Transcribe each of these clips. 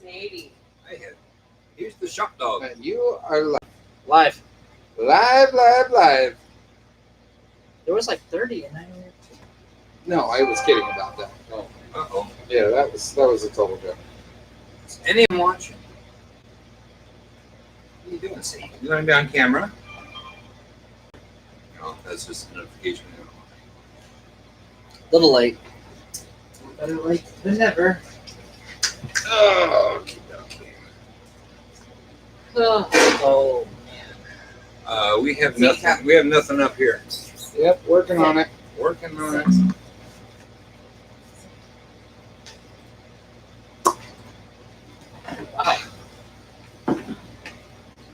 80. I had. Here's the shop dog. And you are Live. live. There was like 30 in there. No, I was kidding about that. Oh, uh-oh. Yeah, that was a total joke. Is anyone watching? What are you doing, Steve? You want to be on camera? No, that's just a notification. Little late. Better late than never. Oh, okay. Oh man. We have nothing. We have nothing up here. Yep, working on it. Working on it. Wow.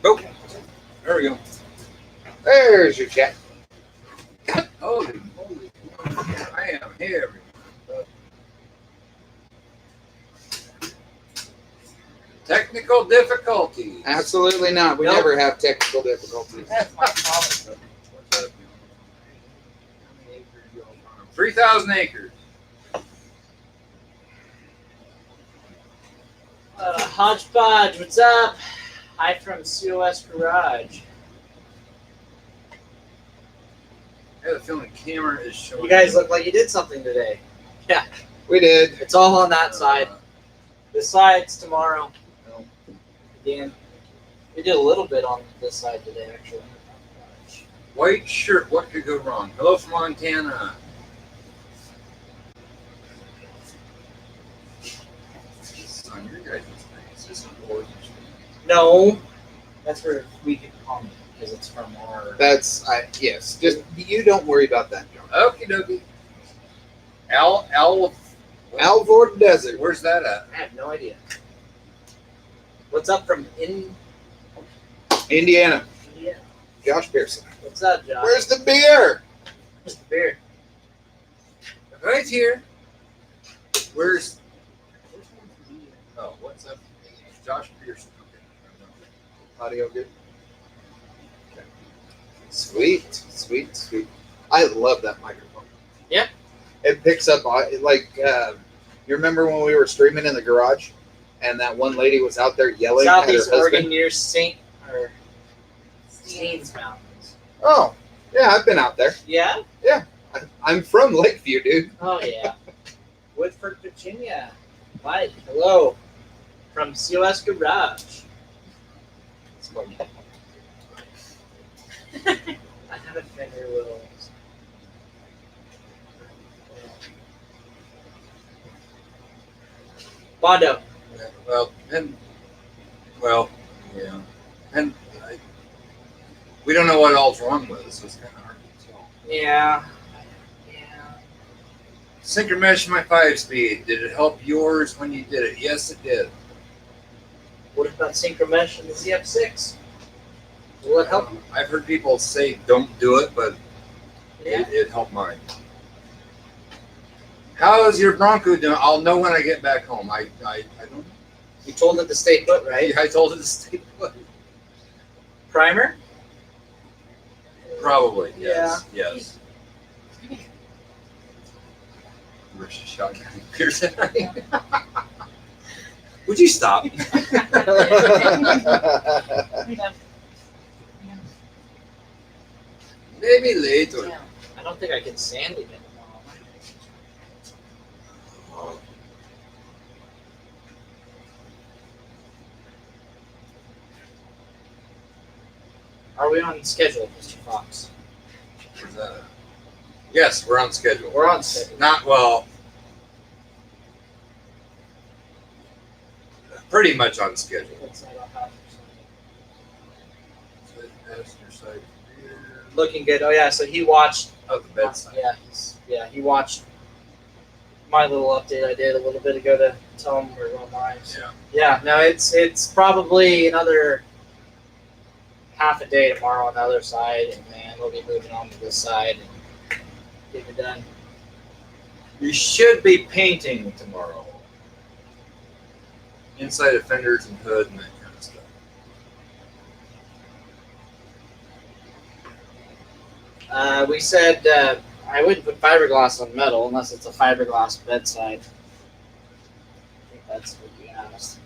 Oh, there we go. There's your cat. Holy moly! I am here. Technical difficulties. Absolutely not. We Nope. never have technical difficulties. That's my problem. 3,000 acres. Hodgepodge, what's up? Hi from COS Garage. I have a feeling the camera is showing. You guys look like you did something today. Yeah, We did. it's all on that side. This side's tomorrow. No. Again, we did a little bit on this side today, actually. White shirt. What could go wrong? Hello from Montana. This is on your guys' face. This is orange. No, that's for we can comment because it's from our. Yes. Just you don't worry about that, John. Okie dokie. Alvord Desert. Where's that at? I have no idea. What's up from Indiana. India? Josh Pearson. What's up, Josh? Where's the beer? Where's the beer? Right here. Where's? Oh, what's up? Josh Pearson. Audio good. Okay. Sweet. I love that microphone. Yeah. It picks up like you remember when we were streaming in the garage, and that one lady was out there yelling at her Southeast husband. Oregon near Steens Mountains. Oh, yeah, I've been out there. Yeah? I'm from Lakeview, dude. Oh, yeah. Woodford, Virginia. Mike, hello. From COS Garage. I have a Fender Wills. Bondo. Yeah, and we don't know what all's wrong with it, so it's kind of hard to tell. Yeah. Synchro mesh my 5-speed. Did it help yours when you did it? Yes, it did. What about Synchro Mesh and the ZF6? Will it help? I've heard people say don't do it, but Yeah. it helped mine. How is your Bronco doing? I'll know when I get back home. I don't know. You told it to stay put, right? I told it to stay put. Primer? Probably, yes. Yeah. Yes. Where's the shotgun? Pearson. Would you stop? Maybe later. I don't think I can sand it anymore. Are we on schedule, Mr. Fox? Where's that at? Yes, we're on schedule. We're on schedule. Not well. Pretty much on schedule. Passenger side rear. Looking good. Oh yeah, so he watched. Oh, the bedside. Yeah, he watched my little update I did a little bit ago to tell him we're going live. So. Yeah. Yeah. No, it's probably another half a day tomorrow on the other side, and then we'll be moving on to this side and getting it done. We should be painting tomorrow. Inside of fenders and hood and that kind of stuff. We said I wouldn't put fiberglass on metal unless it's a fiberglass bedside. I think that's what you asked.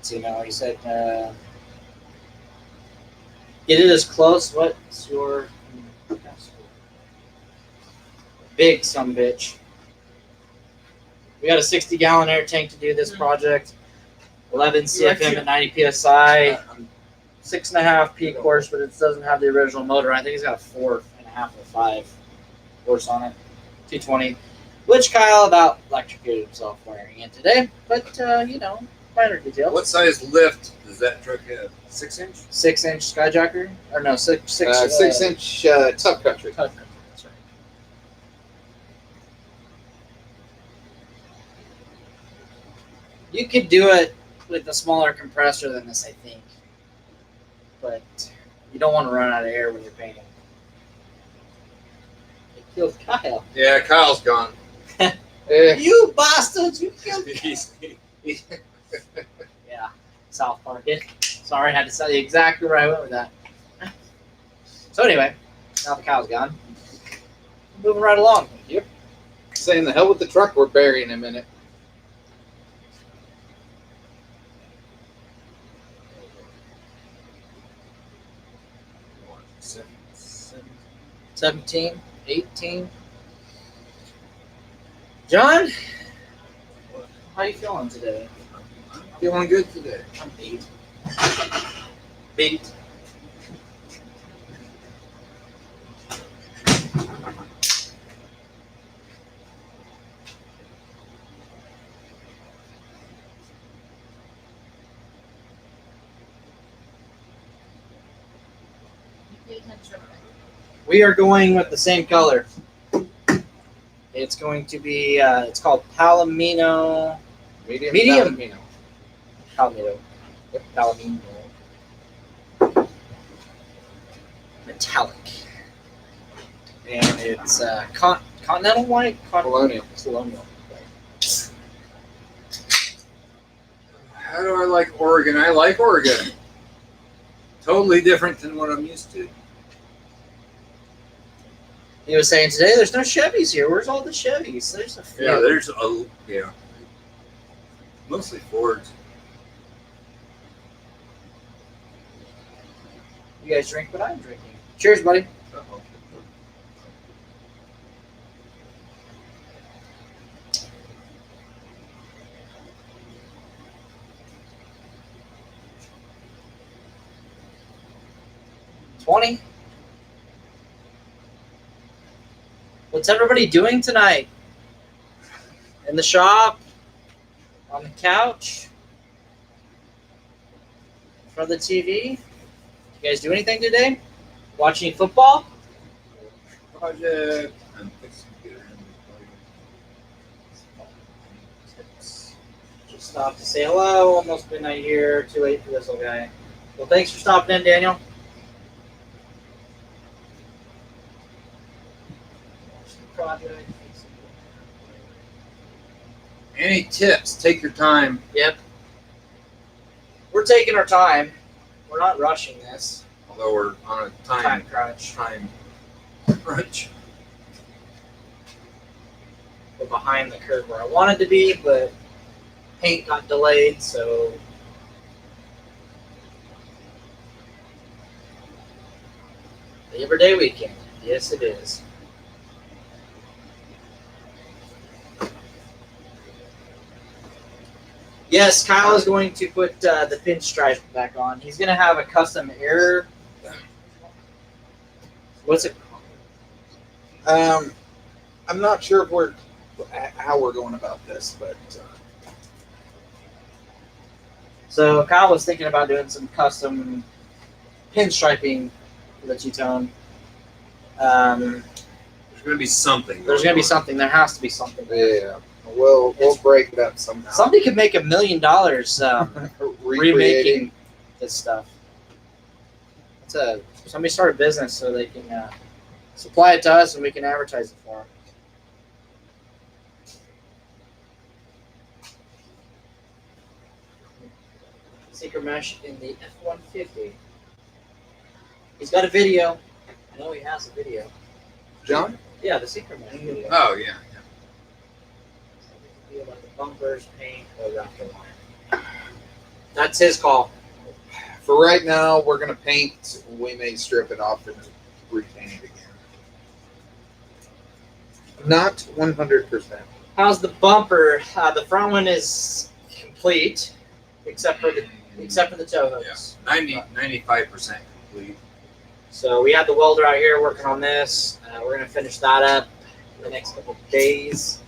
Let's see now. He said, get it as close. What's your big some bitch? We got a 60-gallon air tank to do this project. 11 CFM at 90 psi. 6.5 peak horse, but it doesn't have the original motor. I think it's got a 4.5 or 5 horse on it. 220, which Kyle about electrocuted himself wearing it today. But minor details. What size lift does that truck have? 6-inch? 6-inch Skyjacker, or no, 6-inch Tough Country. Tough Country. That's right. You could do it with a smaller compressor than this, I think. But you don't want to run out of air when you're painting. It killed Kyle. Yeah, Kyle's gone. You bastards! You killed me. He's- Yeah, South Park. Sorry, I had to tell you exactly where I went with that. So anyway, now the cow's gone. Moving right along. Yep. Saying the hell with the truck, we're burying him in it. Seven. 17, 18. John, how you feeling today? I'm feeling good today. I'm beat. Beat. We are going with the same color. It's going to be, it's called Palomino. Medium. Palomino. Yep, Palomino. Metallic. And it's continental white? Colonial. Colonial. How do I like Oregon? I like Oregon. Totally different than what I'm used to. He was saying today, there's no Chevys here. Where's all the Chevys? There's a few. Yeah, there's a mostly Fords. You guys drink what I'm drinking. Cheers, buddy. Uh-oh. $20. What's everybody doing tonight? In the shop? On the couch? In front of the TV? You guys do anything today? Watching football? Project. I'm fixing to get her in Just stopped to say hello. Almost midnight here. Too late for this old guy. Well, thanks for stopping in, Daniel. Project. Any tips? Take your time. Yep. We're taking our time. We're not rushing this. Although we're on a Time time crunch. crunch. We're behind the curve where I wanted to be, but paint got delayed, so Labor Day weekend. Yes, it is. Yes, Kyle is going to put the pinstripe back on. He's going to have a custom air. What's it called? I'm not sure if how we're going about this, but So Kyle was thinking about doing some custom pinstriping for the two-tone. There's going to be something. There's going to be something. There has to be something. yeah, we'll break it up somehow. Somebody could make $1 million Recreating. remaking this stuff. Somebody start a business so they can supply it to us and we can advertise it for them. Secret mesh in the F-150. He's got a video. I know he has a video. John? Yeah, the secret mesh video. Oh, yeah. Feel like the bumpers, paint, or after line. That's his call. For right now, we're gonna paint. We may strip it off and repaint it again. Not 100%. How's the bumper? The front one is complete, except for the tow hooks. 95% complete. So we had the welder out here working on this. We're gonna finish that up in the next couple of days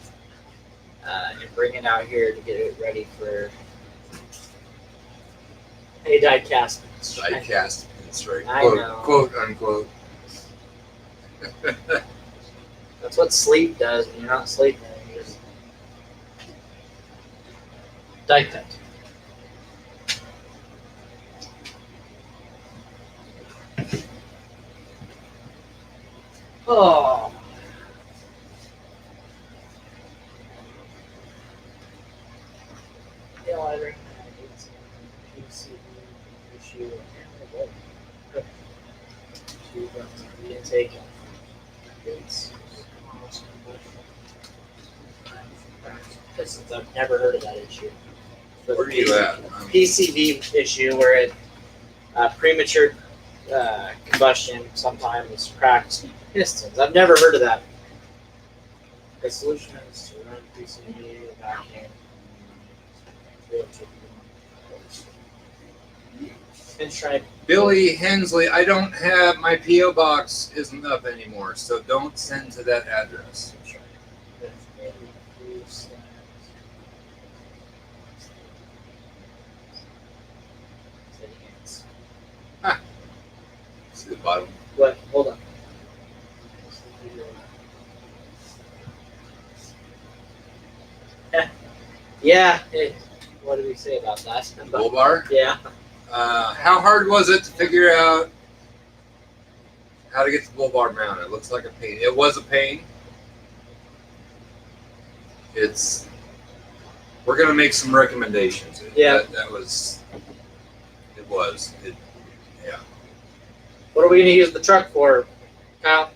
and bring it out here to get it ready for a die cast. Die cast pinstripe. I Quote, know. quote unquote. That's what sleep does when you're not sleeping. You just die cut. Oh. Yeah, I recognize it's a PCB issue. Issue from the intake. It's Pistons. I've never heard of that issue. Where are you at? PCV issue where it premature combustion sometimes cracks pistons. I've never heard of that. The solution is to run PCV vacuum. Pinstripe. Billy Hensley, I don't have my P.O. box isn't up anymore, so don't send to that address. See the bottom? What? Hold on. Yeah. What did we say about that? Bull bar? Yeah. How hard was it to figure out how to get the bull bar mounted? It looks like a pain. It was a pain. We're gonna make some recommendations. Yeah. That was. Yeah. What are we going to use the truck for, Kyle?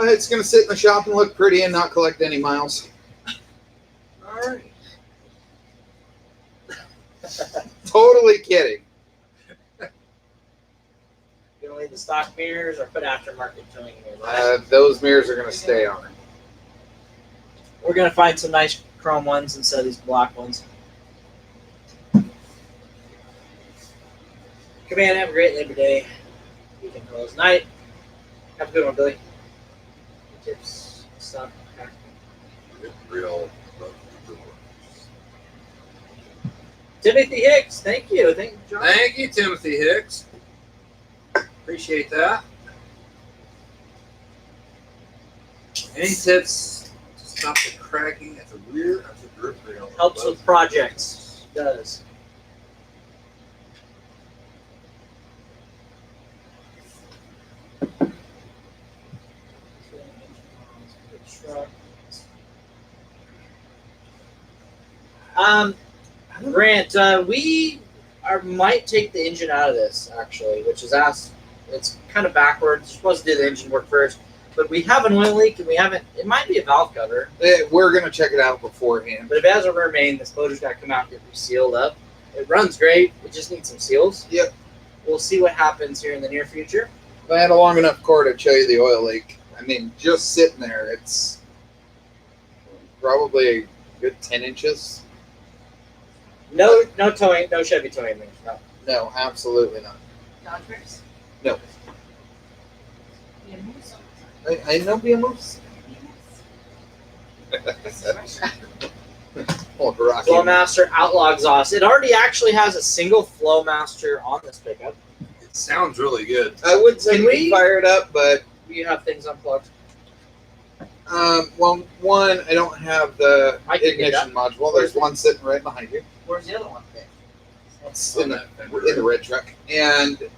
It's gonna sit in the shop and look pretty and not collect any miles. All right. Totally kidding. You going to leave the stock mirrors or put aftermarket towing mirrors? Those mirrors are gonna stay on it. We're going to find some nice chrome ones instead of these black ones. Command, have a great Labor Day. Weekend close night. Have a good one, Billy. Tips, stuff. Real. Timothy Hicks, thank you. Thank you, John. Thank you, Timothy Hicks. Appreciate that. Any tips to stop the cracking at the rear of the grip rail? Helps with projects. Does. Grant, we might take the engine out of this actually, which is it's kind of backwards. You're supposed to do the engine work first, but we have an oil leak and we haven't. It might be a valve cover, We're gonna check it out beforehand. but if it has a rear main, this motor's got to come out and get sealed up. It runs great. It just needs some seals. Yep. We'll see what happens here in the near future. I had a long enough cord to show you the oil leak. I mean, just sitting there, it's probably a good 10 inches. No towing, no Chevy towing mirrors. No. No, absolutely not. Dodgers? No. Yeah, moose. I know be a moose. Yes. Oh, Rocky. Flowmaster Outlaw exhaust. It already actually has a single Flowmaster on this pickup. It sounds really good. I would say Can you we- can fire it up, but You have things unplugged. well, one, I don't have the I can get ignition module. There's one sitting right behind you. Where's the other one? It's in the red truck, and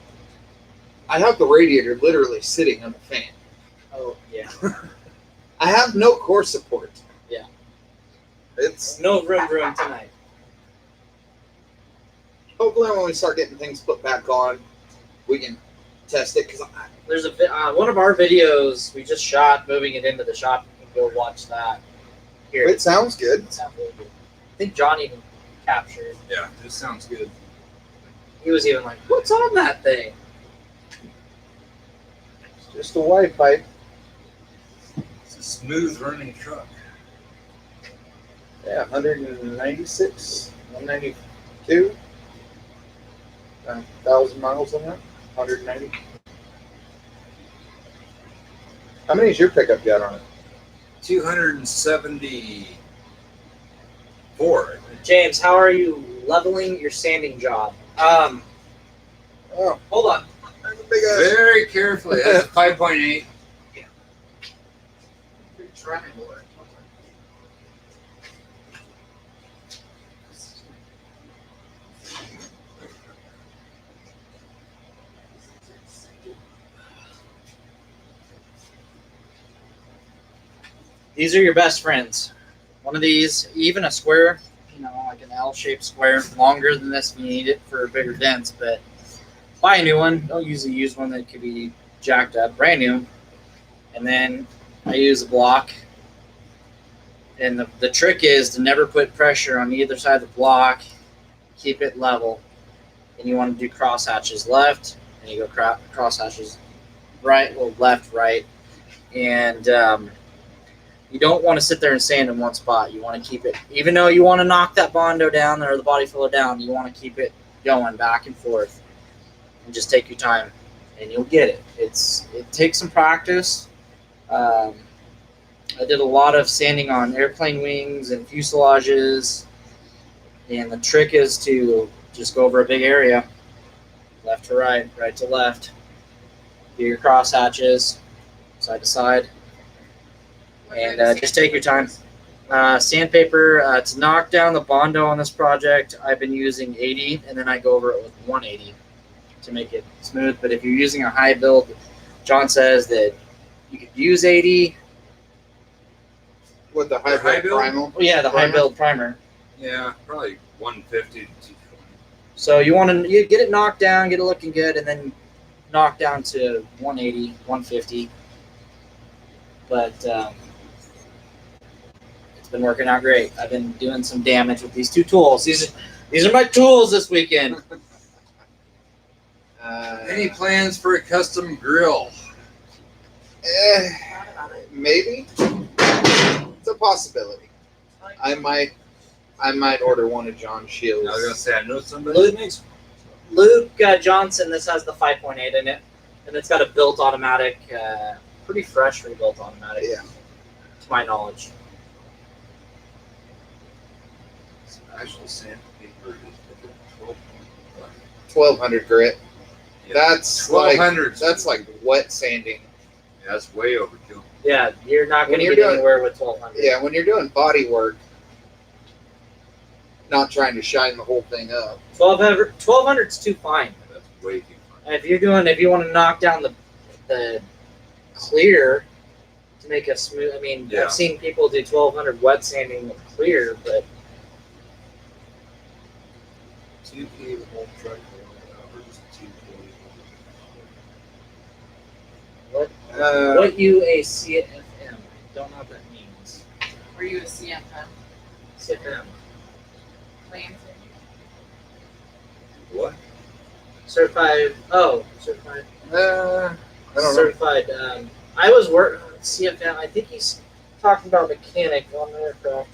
I have the radiator literally sitting on the fan. Oh yeah. I have no core support. Yeah. It's No room tonight. hopefully when we start getting things put back on, we can test it. Because There's one of our videos we just shot moving it into the shop. You can go watch that. Here. it sounds good. It sounds really good. I think John even captured. Yeah, this sounds good. He was even like, "What's on that thing?" It's just a white pipe. It's a smooth running truck. Yeah, 196, 192. 1,000 miles on that. 190. How many's your pickup got on it? 274. James, how are you leveling your sanding job? Oh, Hold on. there's a big ass. Very carefully. That's a 5.8. Big triangle there. These are your best friends. One of these, even a square, like an L-shaped square, longer than this if you need it for bigger dents, but buy a new one. Don't use a used one that could be jacked up, brand new. And then I use a block. And the trick is to never put pressure on either side of the block. Keep it level. And you want to do cross hatches left, and you go cross hatches right, well, left, right. And you don't want to sit there and sand in one spot. You want to keep it, even though you want to knock that Bondo down or the body filler down, you want to keep it going back and forth. And just take your time, and you'll get it. It takes some practice. I did a lot of sanding on airplane wings and fuselages, and the trick is to just go over a big area, left to right, right to left. Do your cross hatches, side to side. And just take your time. Sandpaper, to knock down the Bondo on this project, I've been using 80, and then I go over it with 180 to make it smooth. But if you're using a high build, John says that you could use 80. With the high hybrid build? primal. Oh, yeah, the high build primer. Yeah, probably 150 to 220. So you want to get it knocked down, get it looking good, and then knock down to 180, 150. But it's been working out great. I've been doing some damage with these two tools. These are my tools this weekend. Any plans for a custom grill? Maybe. It's a possibility. I might order one of John Shields. I was gonna say I know somebody that makes. Luke Johnson, this has the 5.8 in it, and it's got a built automatic, pretty fresh rebuilt automatic, Yeah. to my knowledge. Actual sandpaper is 1200 grit. Yeah. That's like 1200. wet sanding. Yeah, that's way overkill. Yeah, you're not going When to you're get doing- anywhere with 1200. Yeah, when you're doing body work, not trying to shine the whole thing up. 1200 is too fine. That's way too far. If you want to knock down the clear to make a smooth, I mean, Yeah. I've seen people do 1200 wet sanding with clear, but 2K the whole truck or just 2K? what UACFM? I don't know what that means. Were you a CFM? CFM. Lansing? What? Certified. Oh, certified. I don't know. Certified. I was CFM. I think he's talking about mechanic on the aircraft.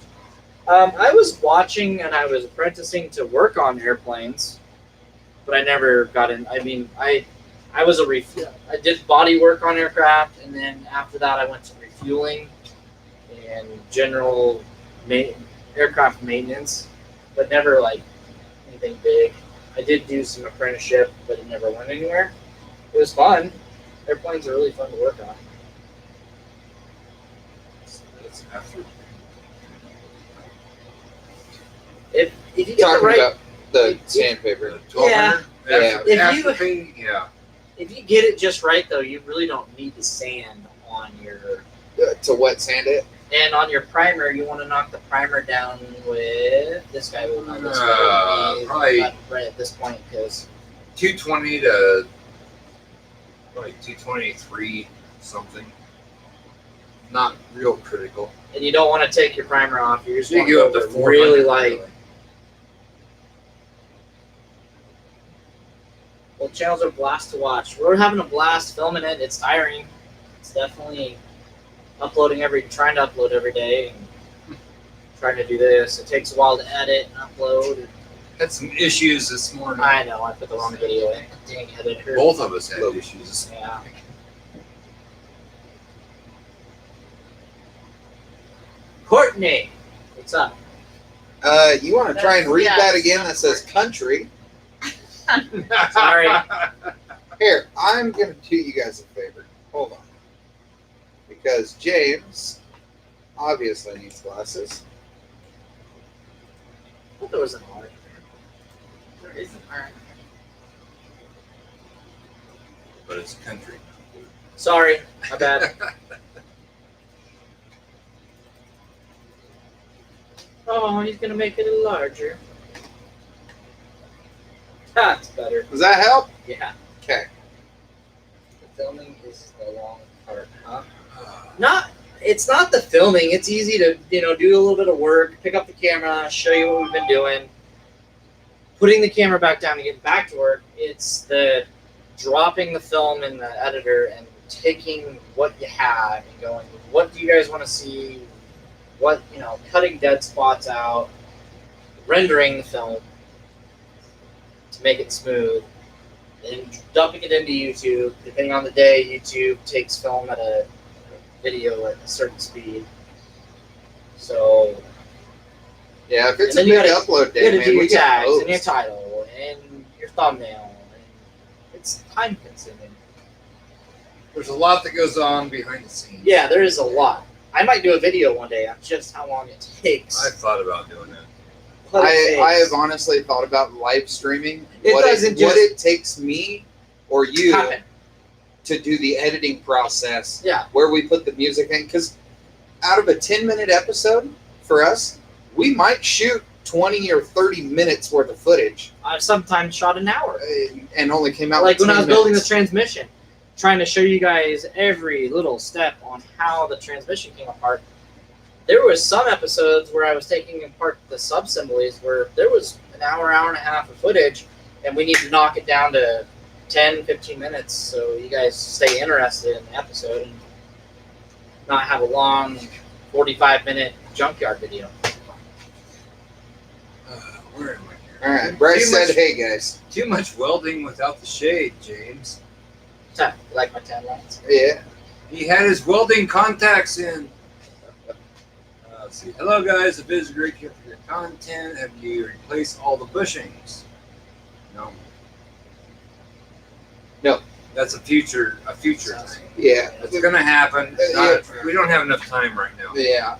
I was watching and I was apprenticing to work on airplanes, but I never got in. I mean, I was I did body work on aircraft, and then after that, I went to refueling and general aircraft maintenance, but never like anything big. I did do some apprenticeship, but it never went anywhere. It was fun. Airplanes are really fun to work on. That's after. If you get Talking the right, about the sandpaper. 1200? Yeah. If After you- painting, yeah. if you get it just right though, you really don't need to sand on your To wet sand it. and on your primer. You want to knock the primer down with this guy. Will know this Probably- right at this point because 220 to probably 223 something. Not real critical. and you don't want to take your primer off. You just You want go to up to go 400 really light. Both channels are a blast to watch. We're having a blast filming it. It's tiring. It's definitely trying to upload every day and trying to do this. It takes a while to edit and upload. And Had some issues this morning. I know, I put the wrong video in. Dang editor. Both of us had issues. Yeah. Courtney, what's up? You want to try and read that again? That says country. Sorry. Here, I'm going to do you guys a favor. Hold on. Because James obviously needs glasses. I thought there was an R. There is an R. But it's country. Sorry, my bad. Oh, he's gonna make it a little larger. That's better. Does that help? Yeah. Okay. The filming is the long part, huh? It's not the filming. It's easy to, do a little bit of work, pick up the camera, show you what we've been doing. Putting the camera back down and getting back to work, it's the dropping the film in the editor and taking what you have and going, what do you guys want to see? What, cutting dead spots out, rendering the film to make it smooth, and dumping it into YouTube. Depending on the day, YouTube takes film at a video at a certain speed. So Yeah, if it's And a then you big gotta- upload you day, gotta man, do your we get tags and your hosed. title and your thumbnail. And it's time consuming. There's a lot that goes on behind the scenes. Yeah, there is a lot. I might do a video one day on just how long it takes. I've thought about doing that. But it I takes. have honestly thought about live streaming. It what doesn't what just it takes me or you happen. to do the editing process. Yeah. Where we put the music in, because out of a 10-minute episode for us, we might shoot 20 or 30 minutes worth of footage I've sometimes shot an hour. and only came out Like with when I 10 was building the minutes. transmission, trying to show you guys every little step on how the transmission came apart. There was some episodes where I was taking apart the sub-assemblies where there was an hour and a half of footage, and we need to knock it down to 10, 15 minutes so you guys stay interested in the episode and not have a long 45-minute junkyard video. Where am I All here? right, Bryce Too said, much- "Hey guys, Too much welding without the shade, James. You like my 10 lines? yeah, He had his welding contacts in. Let's see. Hello, guys. The vids are great here for your content. Have you replaced all the bushings? No. No. That's a future thing. yeah, It's gonna happen. It's not- we don't have enough time right now. yeah."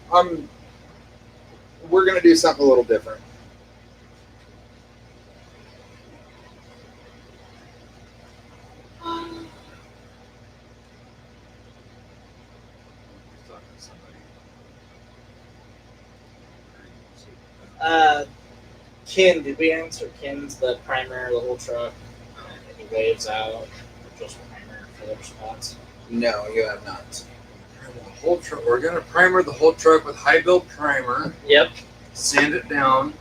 We're gonna do something a little different. Talking to somebody. Ken, did we answer Ken's the primer, the whole truck? Any waves out, or just primer for their spots? No, you have not. Primer the whole truck. We're gonna primer the whole truck with high build primer. Yep. Sand it down.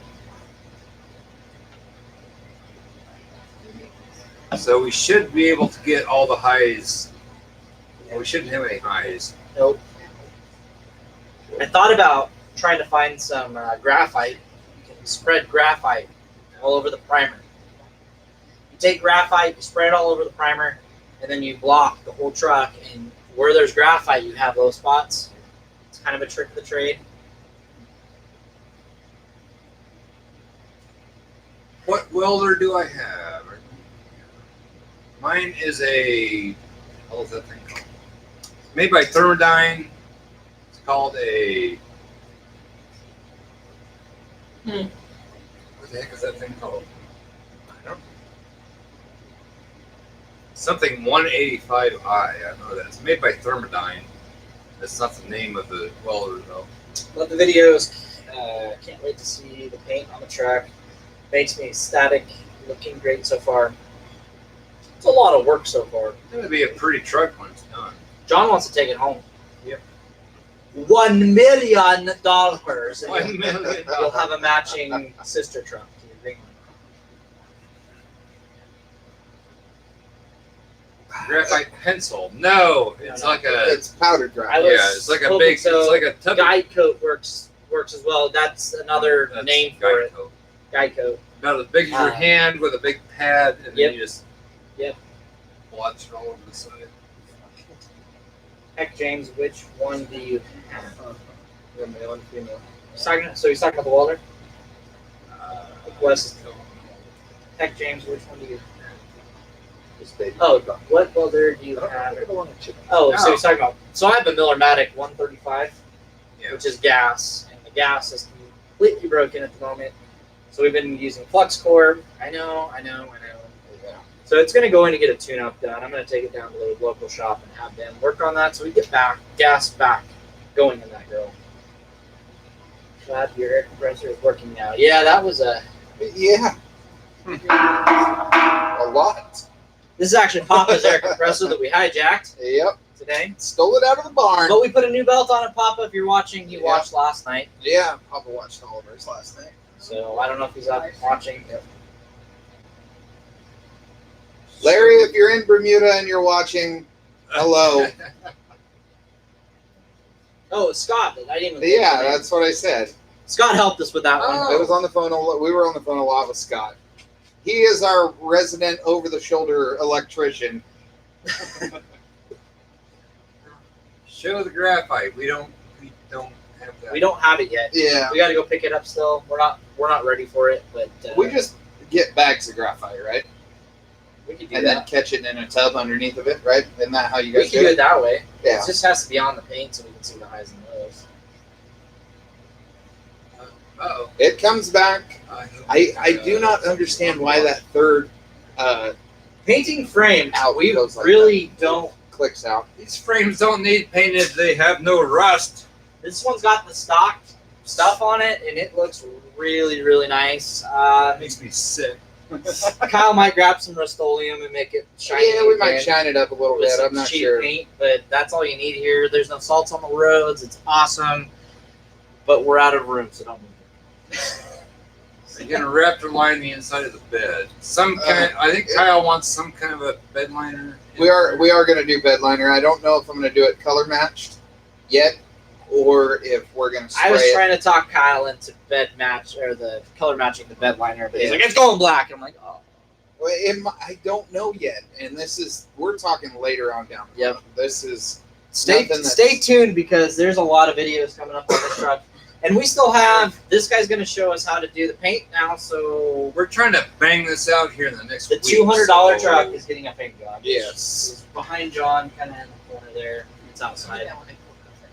So we should be able to get all the highs. Well, we shouldn't have any highs. Nope. I thought about trying to find some graphite. You can spread graphite all over the primer. You take graphite, you spread it all over the primer, and then you block the whole truck. And where there's graphite, you have low spots. It's kind of a trick of the trade. What welder do I have? Mine is a, what was that thing called? Made by Thermodyne. It's called a, what the heck is that thing called? I don't know. Something 185i. I know that. It's made by Thermodyne. That's not the name of the welder though. Love the videos. Can't wait to see the paint on the truck. Makes me ecstatic. Looking great so far. It's a lot of work so far. It's gonna be a pretty truck when it's done. John wants to take it home. Yep. $1 million. $1 million. You'll have a matching sister truck to your green Graphite pencil. No, it's like a. It's powder dry. I was Yeah, it's like a hoping big. so. It's like a tub. Guide coat works as well. That's another That's name for guide it. coat. Guide coat. About as big as your hand with a big pad, and Yep. then you just. Yep. Blotch it all over the side. Heck, James, which one do you have? Male and female. He's talking about the welder? West. Heck, James, which one do you have? Oh, what welder do you have? Oh, so he's talking about. So I have a Miller-Matic 135, Yeah. which is gas, and the gas is completely broken at the moment. So we've been using flux core. I know. Yeah. So it's going to go in to get a tune-up done. I'm going to take it down to the local shop and have them work on that so we get gas back going in that girl. Glad your air compressor is working now. Yeah, that was a. Yeah. A lot. This is actually Papa's air compressor that we hijacked Yep. today. Stole it out of the barn. But we put a new belt on it, Papa. If you're watching, you Yeah. watched last night. Yeah, Papa watched all of ours last night. So I don't know if he's out watching. Larry, if you're in Bermuda and you're watching, hello. Oh, it's Scott. I didn't even. Yeah, that's what I said. Scott helped us with that one. I was on the phone. We were on the phone a lot with Scott. He is our resident over-the-shoulder electrician. Show the graphite. We don't have that. We don't have it yet. Yeah. We got to go pick it up still. We're not ready for it, but We just get bags of graphite, right? we could do And then that. catch it in a tub underneath of it, right? Isn't that how you We guys could do do it? it that way. Yeah. It just has to be on the paint so we can see the highs and lows. Uh-oh. It comes back. I do not understand why that third Painting frame. out We goes like really that. don't. Clicks out. These frames don't need painted. They have no rust. This one's got the stock stuff on it, and it looks really, really nice. Makes me sick. Kyle might grab some Rust-Oleum and make it shiny. Yeah, we might again shine it up a little with bit. some I'm not cheap sure. paint, but that's all you need here. There's no salts on the roads. It's awesome, but we're out of room, so don't move it. You're gonna raptor line the inside of the bed. Some kind. I think Kyle wants some kind of a bed liner. We are going to do bed liner. I don't know if I'm going to do it color matched yet, or if we're going to spray I was it. trying to talk Kyle into bed match or the color matching the bed liner, but he's like, it's going black. I'm like, oh. Well, I don't know yet, and we're talking later on down the road. Yep. This is Stay nothing that's- stay tuned because there's a lot of videos coming up on this truck. And we still have, this guy's going to show us how to do the paint now, so We're trying to bang this out here in the next the week. $200 so- truck is getting a paint job. Yes. It's behind John, kind of in the corner there. It's outside.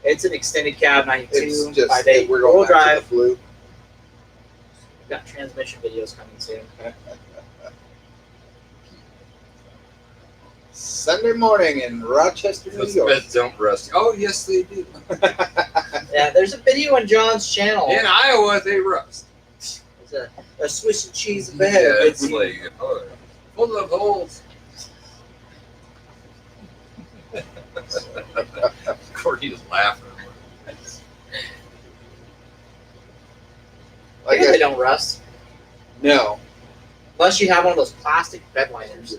It's an extended cab, 92, It's just 5.8, we're going four-wheel back to drive. the flu. We've got transmission videos coming soon. Sunday morning in Rochester, New Those York. beds don't rust. Oh yes, they do. Yeah, there's a video on John's channel. In Iowa, they rust. It's a Swiss cheese Yeah, bed. it's like full of holes. Courtney's laughing. Like They don't rust. no. Unless you have one of those plastic bed liners.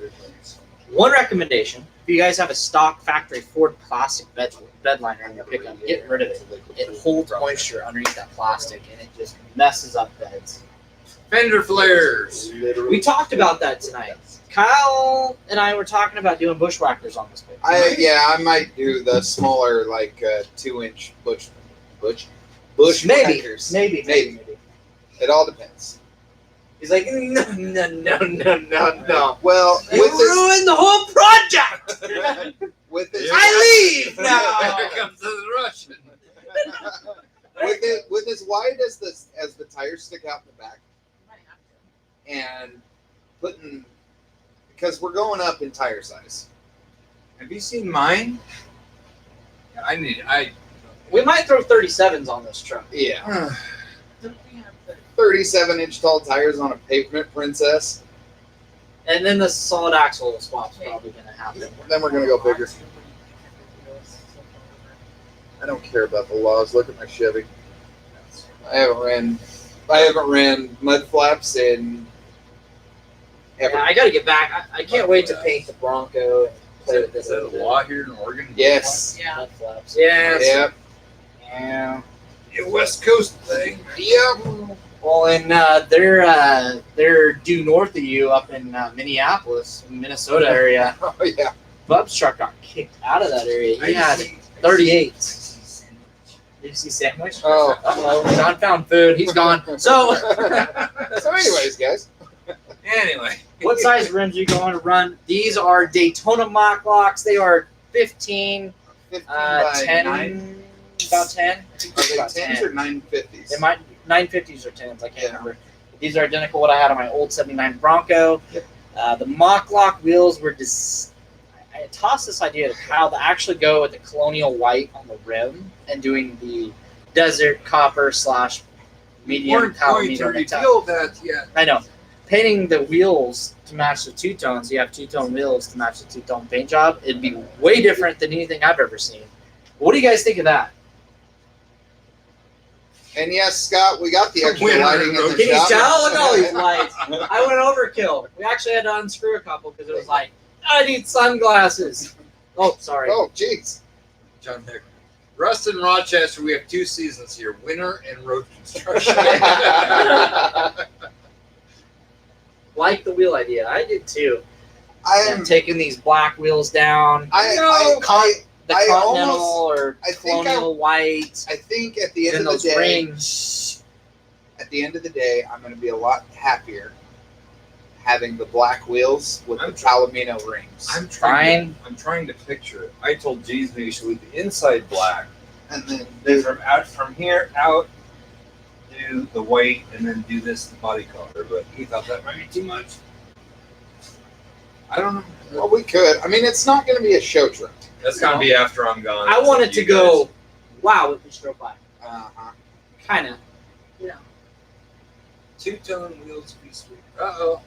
One recommendation, if you guys have a stock factory Ford plastic bed liner in your pickup, get rid of it. It holds moisture underneath that plastic and it just messes up beds. Fender flares. We talked about that tonight. Kyle and I were talking about doing bushwhackers on this pickup. I might do the smaller, like 2-inch bush Maybe. whackers. Maybe. It all depends. He's like, no. Well, You ruined the whole project! with this, I leave Here now! comes the Russian. with as wide as the tires stick out in the back, and because we're going up in tire size. Have you seen mine? We might throw 37s on this truck. Yeah, 37-inch tall tires on a pavement princess. And then the solid axle swap's probably going to happen. Then we're gonna go bigger. I don't care about the laws. Look at my Chevy. I haven't ran mud flaps in ever. Yeah, I got to get back. I can't wait to paint the Bronco and play with Is it. that a law here in Oregon? Yes. Yeah. Mud flaps. Yes. Yep. Yeah. A West Coast thing. Yep. Well, and they're due north of you up in Minneapolis, Minnesota area. Oh yeah. Bub's truck got kicked out of that area. He had 38. Did you see Sandwich? Oh. Uh-oh, John found food. He's gone. So, So, anyways, guys. Anyway. what size rims are you going to run? These are Daytona mock locks. They are 15, 15 by 10, 9. about 10. I think Are it's they about 10s 10. or 950s? They might 950s or 10s. I can't Yeah. remember. These are identical to what I had on my old '79 Bronco. Yep. The mock lock wheels were I tossed this idea of how to actually go with the colonial white on the rim and doing the desert copper / medium Weren't power going meter to on the top. reveal that yet. I know. Painting the wheels to match the two-tones, you have two-tone wheels to match the two-tone paint job, it'd be way different than anything I've ever seen. What do you guys think of that? And yes, Scott, we got the extra Winner lighting in the road. Can you shop. tell? Look at all these lights. I went overkill. We actually had to unscrew a couple because it was like, I need sunglasses. Oh, sorry. Oh, jeez. John Heck. Rust in Rochester, we have 2 seasons here, winter and road construction. Like the wheel idea. I did too. I'm. And taking these black wheels down. The I Continental almost- or I think Colonial white. I think at the end And of those the day, rings. at the end of the day, I'm going to be a lot happier having the black wheels with the Palomino rings. I'm trying to picture it. I told Jeez maybe should leave the inside black. And then Then from here out, do the white, and then do this the body color. But he thought that might be too much. I don't know. well, we could. I mean, it's not going to be a show truck. That's gonna be after I'm gone. I wanted to You go, wow, with the stroke black. Uh-huh. Kind of. guys. 2-tone wheels be sweet. Uh-oh.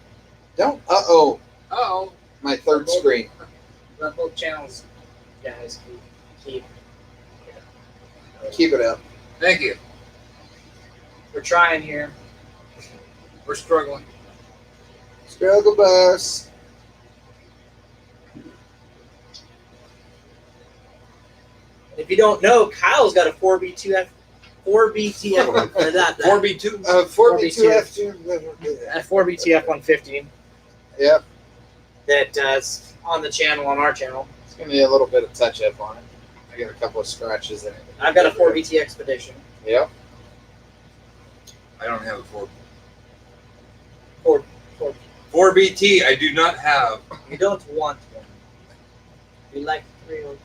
Don't. Uh-oh. Uh-oh. My third screen. Let both channels, guys, keep. Keep it up. Thank you. We're trying here. We're struggling. Struggle bus. If you don't know, Kyle's got a 4B2F, 4BTF, that 4B2. 4B2F2. a 4BTF 150 Yep. that's on the channel, on our channel. It's going to be a little bit of touch up on it. I got a couple of scratches in it. I've got a 4BT Expedition. Yep. I don't have a 4. 4, 4BT, I do not have. you don't want one. You like 302.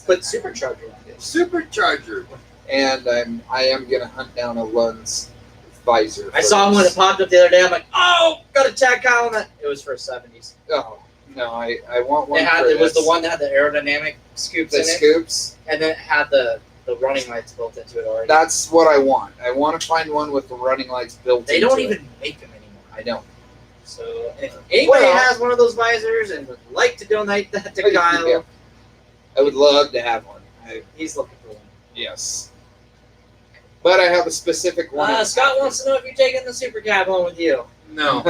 Put supercharger on it. Supercharger. And I am going to hunt down a Lund's visor. I saw one when this. it popped up the other day. I'm like, oh, got to tag Kyle on that. It was for 70s. Oh, no, I want one. It was the one that had the aerodynamic scoops The in it, scoops. and then it had the running lights built into it already. That's what I want. I want to find one with the running lights built They into don't it. even make them anymore. I don't. So if anybody Well- has one of those visors and would like to donate that to Kyle, Yeah. I would love to have one. he's looking for one. Yes. But I have a specific one. Scott wants to know if you're taking the super cab home with you. No.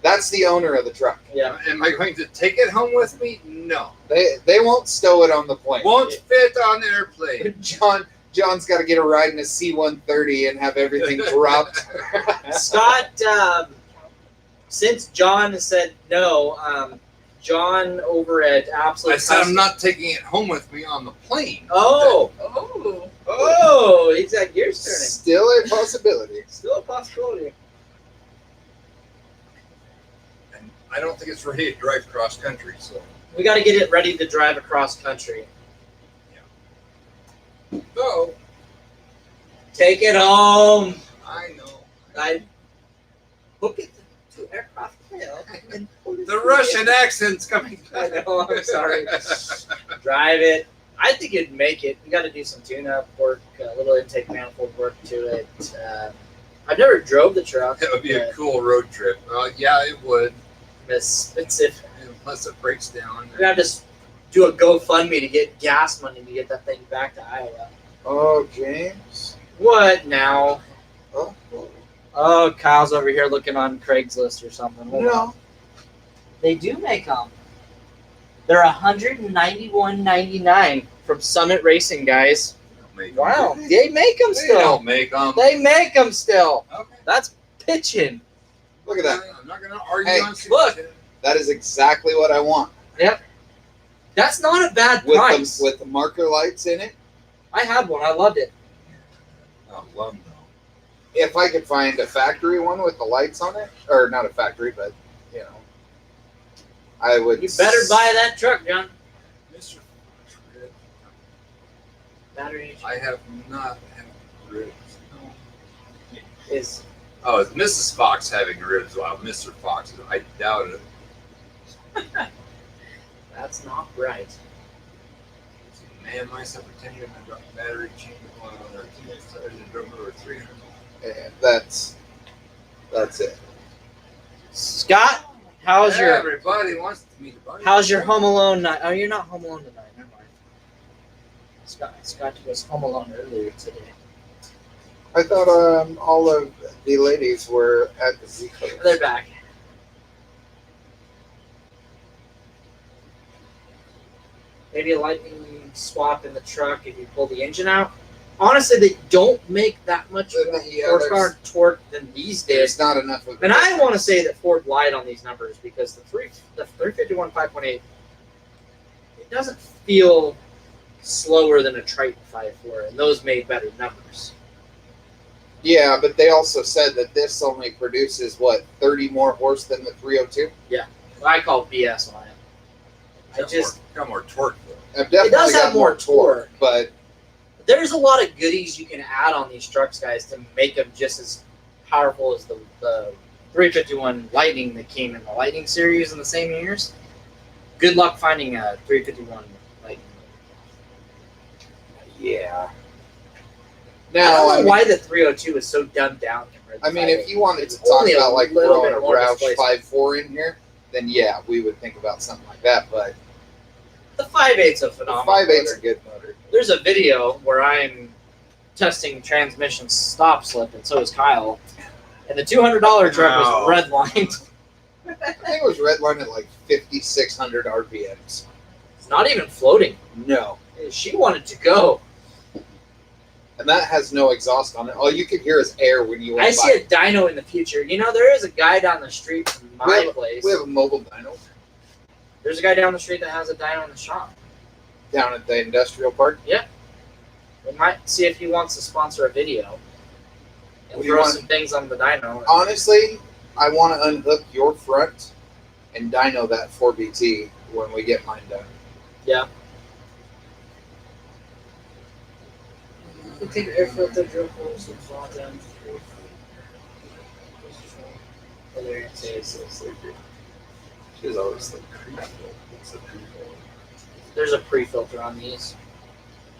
That's the owner of the truck. Yeah. Am I going to take it home with me? No. They won't stow it on the plane. Won't fit on the airplane. John's got to get a ride in a C-130 and have everything dropped. Scott, since John has said no, John over at Absolute I said I'm Custom- not taking it home with me on the plane. Oh, he's got gears turning. Still a possibility. Still a possibility. And I don't think it's ready to drive cross country, so. We got to get it ready to drive across country. So, Take it home. I know. I hook it to aircraft tail and pull it The Russian accent's coming I back. know, I'm sorry. Drive it. I think it'd make it. We got to do some tune-up work, a little intake manifold work to it. I've never drove the truck. That would be a but cool road trip. Yeah, it would. it's expensive. Unless it breaks down. We're gonna have to do a GoFundMe to get gas money to get that thing back to Iowa. Oh, James. What now? Oh, Oh, Kyle's over here looking on Craigslist or something. Hold on. no. They do make them. They're $191.99 from Summit Racing, guys. Make 'em. Wow, they make them They still. don't make them. They make them still. Okay. That's pitching. Look at that. I'm not gonna argue Hey, on Super look. 10. That is exactly what I want. That's not a bad With price. the marker lights in it. I had one. I loved it. Oh, love them. If I could find a factory one with the lights on it, or not a factory, but you know, I would. You better buy that truck, John. Mr. Battery I have not had ribs. is Oh, it's Mrs. Fox having ribs while Mr. Fox is. I doubt it. that's not right. Man, myself for 10 years, I got battery change oil or 2 years, I drove over 300. And that's it. Scott, how's your Everybody wants to meet a buddy. how's your Home Alone night? Oh, you're not Home Alone tonight. Never mind. Scott was Home Alone earlier today. I thought all of the ladies were at the Z-Coast. They're back. Maybe a lightning swap in the truck if you pull the engine out. Honestly, they don't make that much Yeah, horsepower and torque than these There's did. not enough of. And I want to say that Ford lied on these numbers because the 351 5.8, it doesn't feel slower than a Triton 5.4, and those made better numbers. Yeah, but they also said that this only produces 30 more horse than the 302. I call BS on it. got more torque though. I've definitely It does got have more torque. but There's a lot of goodies you can add on these trucks, guys, to make them just as powerful as the 351 Lightning that came in the Lightning series in the same years. Good luck finding a 351 Lightning. yeah. I Now, don't know why the 302 is so dumbed down compared to I mean, if you wanted It's to talk only a about like little throwing bit a more Roush displacement. 5.4 in here, then yeah, we would think about something like that. But the 5.8's a the phenomenal 5.8's a motor. good motor. There's a video where I'm testing transmission stop slip, and so is Kyle. And the $200 truck was No. redlined. I think it was redlined at like 5,600 RPMs. It's not even floating. No. She wanted to go. And that has no exhaust on it. All you could hear is air when you went I by. see a dyno in the future. You know, there is a guy down the street from my place. We have a mobile dyno There's a guy down the street that has a dyno in the shop. down at the industrial park. We might see if he wants to sponsor a video and What do you throw want? some things on the dyno. Honestly, I want to unhook your front and dyno that 4BT when we get mine done. Yeah. You take air filter, drill holes, and fall down. She's always like creepy. It's a pre-roll. There's a pre-filter on these.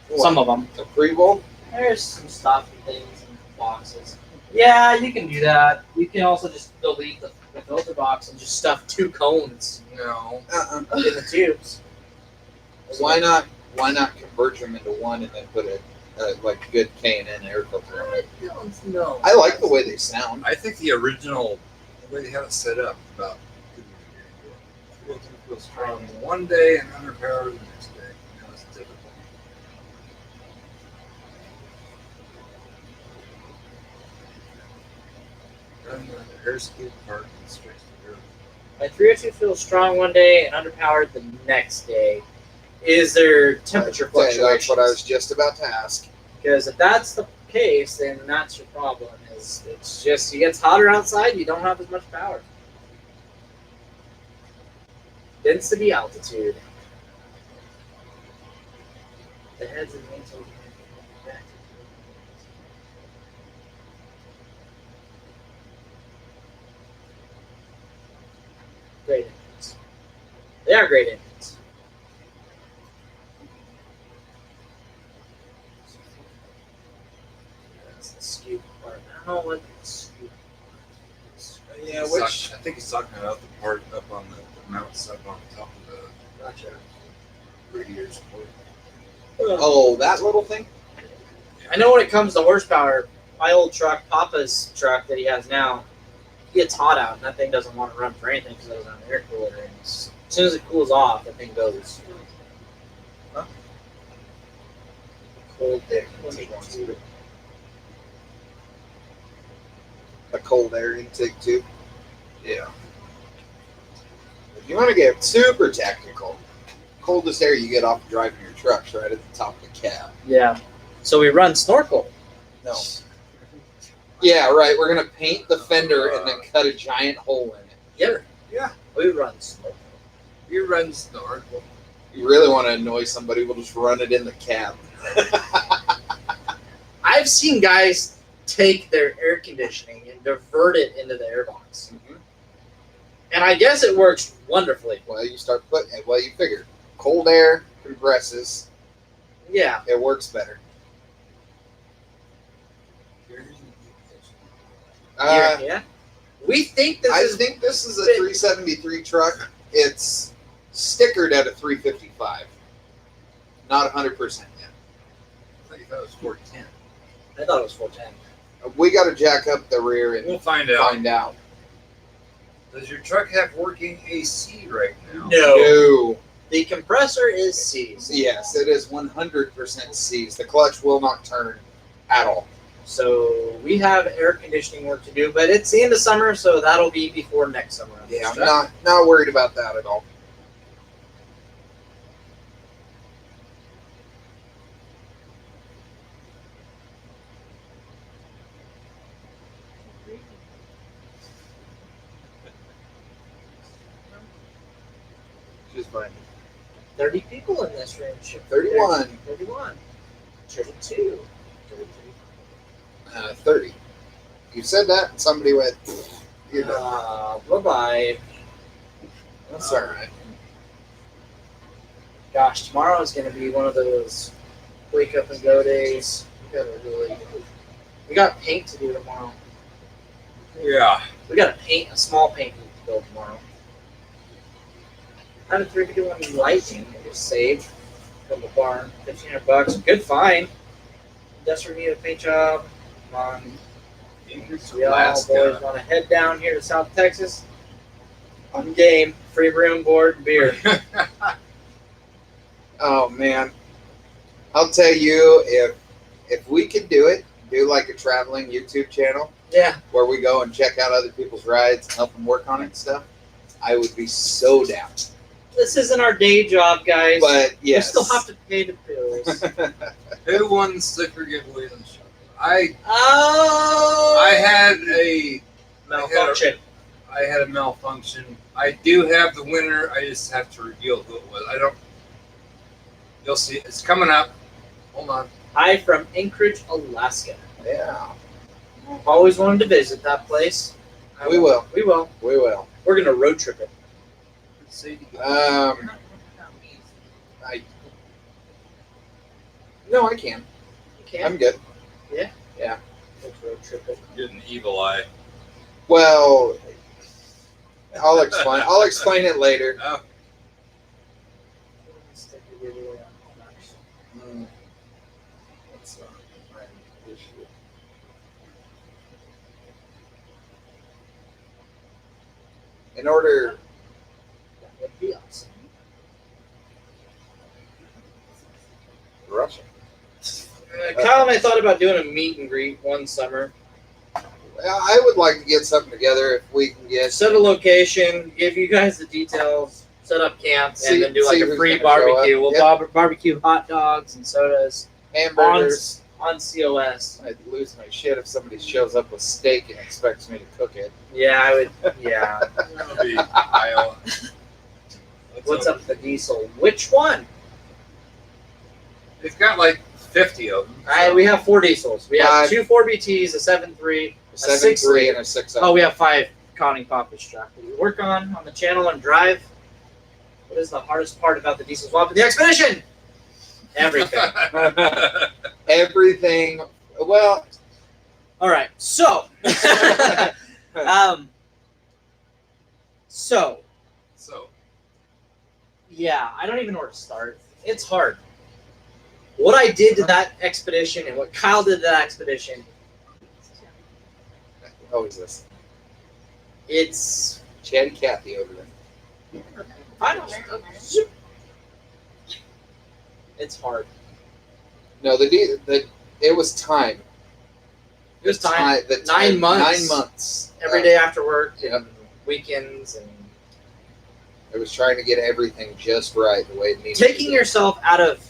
What? Some of them. A pre-roll? There's some stuff and things and boxes. Yeah, you can do that. You can also just delete the filter box and just stuff 2 cones No. Uh-uh. in the tubes. Why not? Why not convert them into one and then put a like good K&N air filter on I it? don't know. I like the way they sound. I think the original, the way they have it set up, about feels strong one day and underpowered the next day. You know, it's typical. Run the air skid part and straight to the My 302 feels strong one day and underpowered the next day. Is there temperature Okay, fluctuations? that's what I was just about to ask. Because if that's the case, then that's your problem. Is it's just it gets hotter outside, you don't have as much power. Density, altitude. The heads and wings will be back. Great engines. They are great engines. That's the scoop part. I don't know what the scoop part is. Yeah, I think he's talking about the part up on the mounts up on top of the Gotcha. radiator support. Oh, that little thing? I know when it comes to horsepower, my old truck, Papa's truck that he has now, gets hot out and that thing doesn't want to run for anything because it doesn't have an air cooler. And as soon as it cools off, that thing goes. Huh? Cold air intake tube. A cold air intake tube. Yeah. If you want to get super technical, coldest air you get off driving your truck's right at the top of the cab. Yeah. So we run snorkel. No. Yeah, right. We're gonna paint the fender and then cut a giant hole in it. Yeah. We run snorkel. You run snorkel. If you really want to annoy somebody, we'll just run it in the cab. I've seen guys take their air conditioning and divert it into the airbox. And I guess it works wonderfully. Well, you start putting. Well, you figure cold air compresses. Yeah. It works better. Yeah. We think this I is. think this is a 373 truck. It's stickered at a 355. Not 100% yet. I thought you thought it was 410. I thought it was 410. We got to jack up the rear and We'll find out. find out. Does your truck have working AC right now? No. The compressor is seized. Yes, it is 100% seized. The clutch will not turn at all. So we have air conditioning work to do, but it's the end of summer, so that'll be before next summer. Yeah, I'm not worried about that at all. She's fine. 30 people in this room. 31. 31. 32. 33. 30. You said that, and somebody went, you're done. Bye-bye. That's all right. Gosh, tomorrow is going to be one of those wake up and go days. We got paint to do tomorrow. Yeah. We got a small paint to build tomorrow. I had a 351 Lightning I just saved from the barn. $1,500. Good find. Industrial need a paint job. Come on. We all boys want to head down here to South Texas. I'm game. Free room, board, and beer. Oh man, I'll tell you, if we could do it, do like a traveling YouTube channel Yeah. where we go and check out other people's rides and help them work on it and stuff, I would be so down. This isn't our day job, guys. But yes, We still have to pay the bills. Who won the sticker giveaway in the shop? I Oh! had a malfunction. I had a malfunction. I do have the winner. I just have to reveal who it was. I don't. You'll see. It's coming up. Hold on. Hi from Anchorage, Alaska. yeah, I've always wanted to visit that place. we will. We will. We will. We're gonna road trip it. No, I can. You can. I'm good. Let's road trip it. Get an evil eye. Well, I'll explain. I'll explain it later. Oh, That's not an issue. In order, That would be awesome. Russia. Kyle and I thought about doing a meet and greet one summer. Well, I would like to get something together if we can get. Set a location, give you guys the details, set up camp, See- and then do like see a who's free gonna show barbecue. up. We'll Yep. barbecue hot dogs and sodas Hamburgers. on COS. I'd lose my shit if somebody shows up with steak and expects me to cook it. Yeah, I would. Yeah. that'll be Iowa. What's up with the diesel? Which one? They've got like 50 of them. We have 4 diesels. We have Five. 2 4BTs, a 7.3. A 7.3 and a 6.0. Oh, we have 5 Conning Papa's track that we work on the channel and drive. What is the hardest part about the diesel swap of the expedition? Everything. Everything. Well, All right. So, so So, yeah, I don't even know where to start. It's hard. What I did to that expedition and what Kyle did to that expedition. how is this? It's Chatty Cathy over there. I don't. It's hard. No, it was time. It was time. The 9 months. 9 months. Every day after work Yep. and weekends and I was trying to get everything just right the way it needed taking to be. yourself out of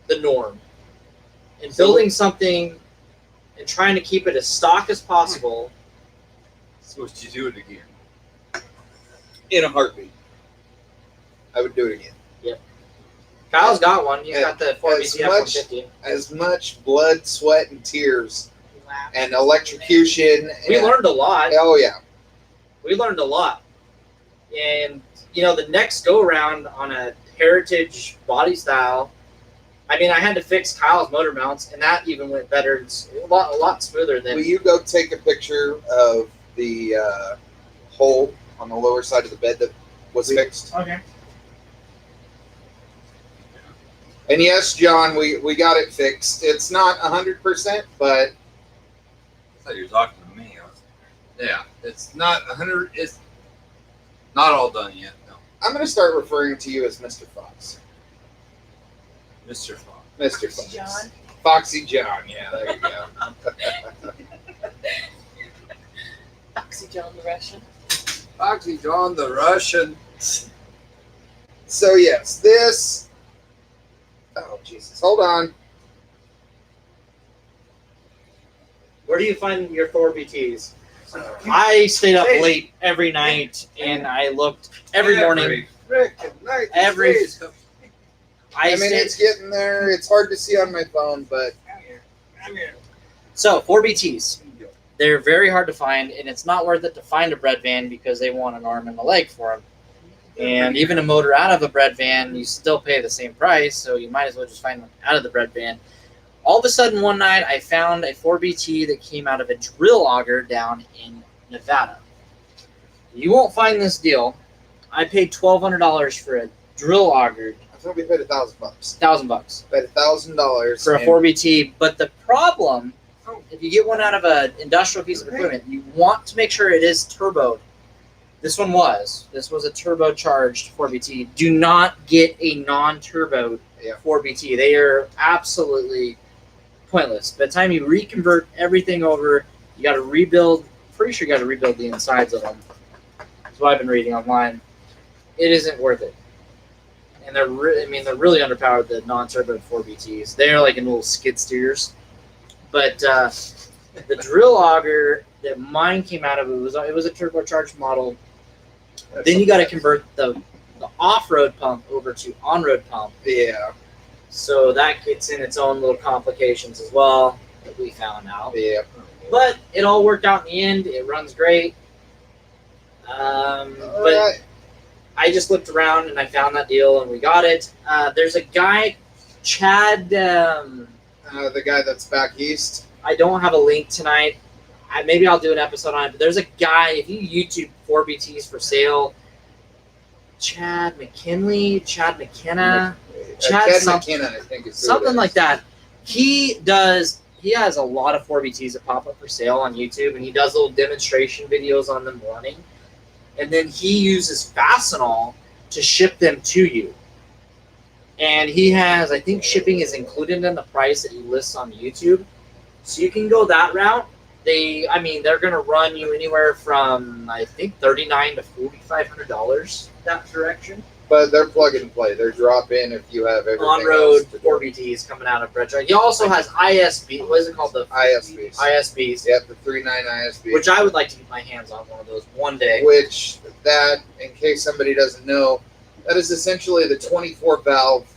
the norm and So- building something and trying to keep it as stock as possible. So would you do it again? In a heartbeat. I would do it again. Kyle's got one. He's Yeah, got the 4BC much- F-150. As much blood, sweat, and tears, and electrocution. We and- learned a lot. Oh yeah. We learned a lot. And, you know, the next go-around on a heritage body style, I mean, I had to fix Kyle's motor mounts, and that even went better. It's a lot smoother than... Will you go take a picture of the hole on the lower side of the bed that was fixed? Okay. And yes, John, we got it fixed. It's not 100%, but I thought you were talking to me. Yeah, it's not 100. It's not all done yet. No, I'm going to start referring to you as Mr. Fox. Mr. Fox. Mr. Fox. John. Foxy John. Yeah, there you go. Foxy John the Russian. Foxy John the Russian. So yes, this. Oh Jesus! Hold on. Where do you find your 4BTs? I stayed up late every night, and I looked every morning. Frickin' night. Every- Days. I mean, stayed- it's getting there. It's hard to see on my phone, but Come here. So, 4BTs. They're very hard to find, and it's not worth it to find a bread van because they want an arm and a leg for them. And even a motor out of a bread van, you still pay the same price, so you might as well just find one out of the bread van. All of a sudden, one night, I found a 4BT that came out of a drill auger down in Nevada. You won't find this deal. I paid $1,200 for a drill auger, I thought we paid $1,000. $1,000 Paid $1,000 for a 4BT. But the problem, if you get one out of an industrial piece of equipment, you want to make sure it is turboed. This one was. This was a turbocharged 4BT. Do not get a non-turboed 4BT. They are absolutely pointless. By the time you reconvert everything over, you got to rebuild. Pretty sure you got to rebuild the insides of them. That's what I've been reading online. It isn't worth it. And they're they're really underpowered, the non-turboed 4BTs. They're like in little skid steers. But the drill auger that mine came out of, it was a turbocharged model. Then you got to convert the off-road pump over to on-road pump. Yeah. So that gets in its own little complications as well that we found out. Yeah. But it all worked out in the end. It runs great. But Alright. I just looked around and I found that deal and we got it. There's a guy, Chad. The guy that's back east. I don't have a link tonight. Maybe I'll do an episode on it. But there's a guy, if you YouTube 4BTs for sale, Chad McKinley, Chad McKenna, Chad Chad something- McKenna, I think is who it something is. like that. He has a lot of 4BTs that pop up for sale on YouTube, and he does little demonstration videos on them running. And then he uses Fastenal to ship them to you. And he has, I think shipping is included in the price that he lists on YouTube. So you can go that route. They're going to run you anywhere from, I think, $3,900 to $4,500 that direction. But they're plug and play. They're drop in if you have everything On-road else to do. 4BTs coming out of Breccia. He also has ISB. What is it called? The ISBs. ISBs. Yep, the 3.9 ISB. Which I would like to get my hands on one of those one day. Which that, in case somebody doesn't know, that is essentially the 24 valve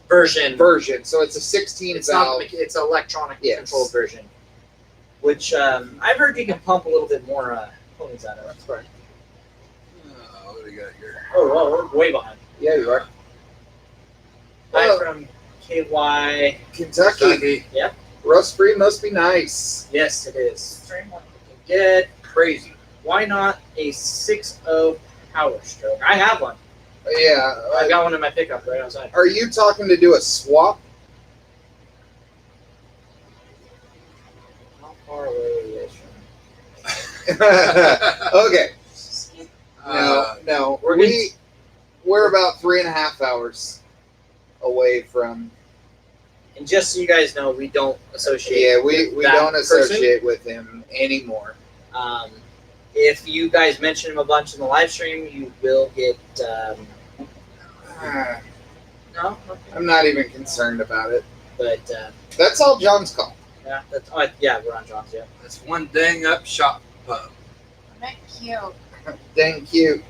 Version. So it's a 16 It's not. valve. It's an electronic Yes. controlled version. Which I've heard you can pump a little bit more ponies out of. That's right. What do we got here? Oh, we're way behind. Yeah, you are. Hi Well, from KY. Kentucky. Yep. Rust free must be nice. Yes, it is. Extremely. Good. Crazy. Why not a 6.0 Power Stroke? I have one. Yeah. I got one in my pickup right outside. Are you talking to do a swap? How far away is it? Okay. Uh, No. we're We're about 3.5 hours away from. And just so you guys know, we don't associate. Yeah, we that don't person. associate with him anymore. If you guys mention him a bunch in the live stream, you will get. No, okay. I'm not even concerned about it. But That's all John's call. yeah, that's yeah, we're on John's. Yeah. that's one dang up shop pub. Not cute. Dang cute.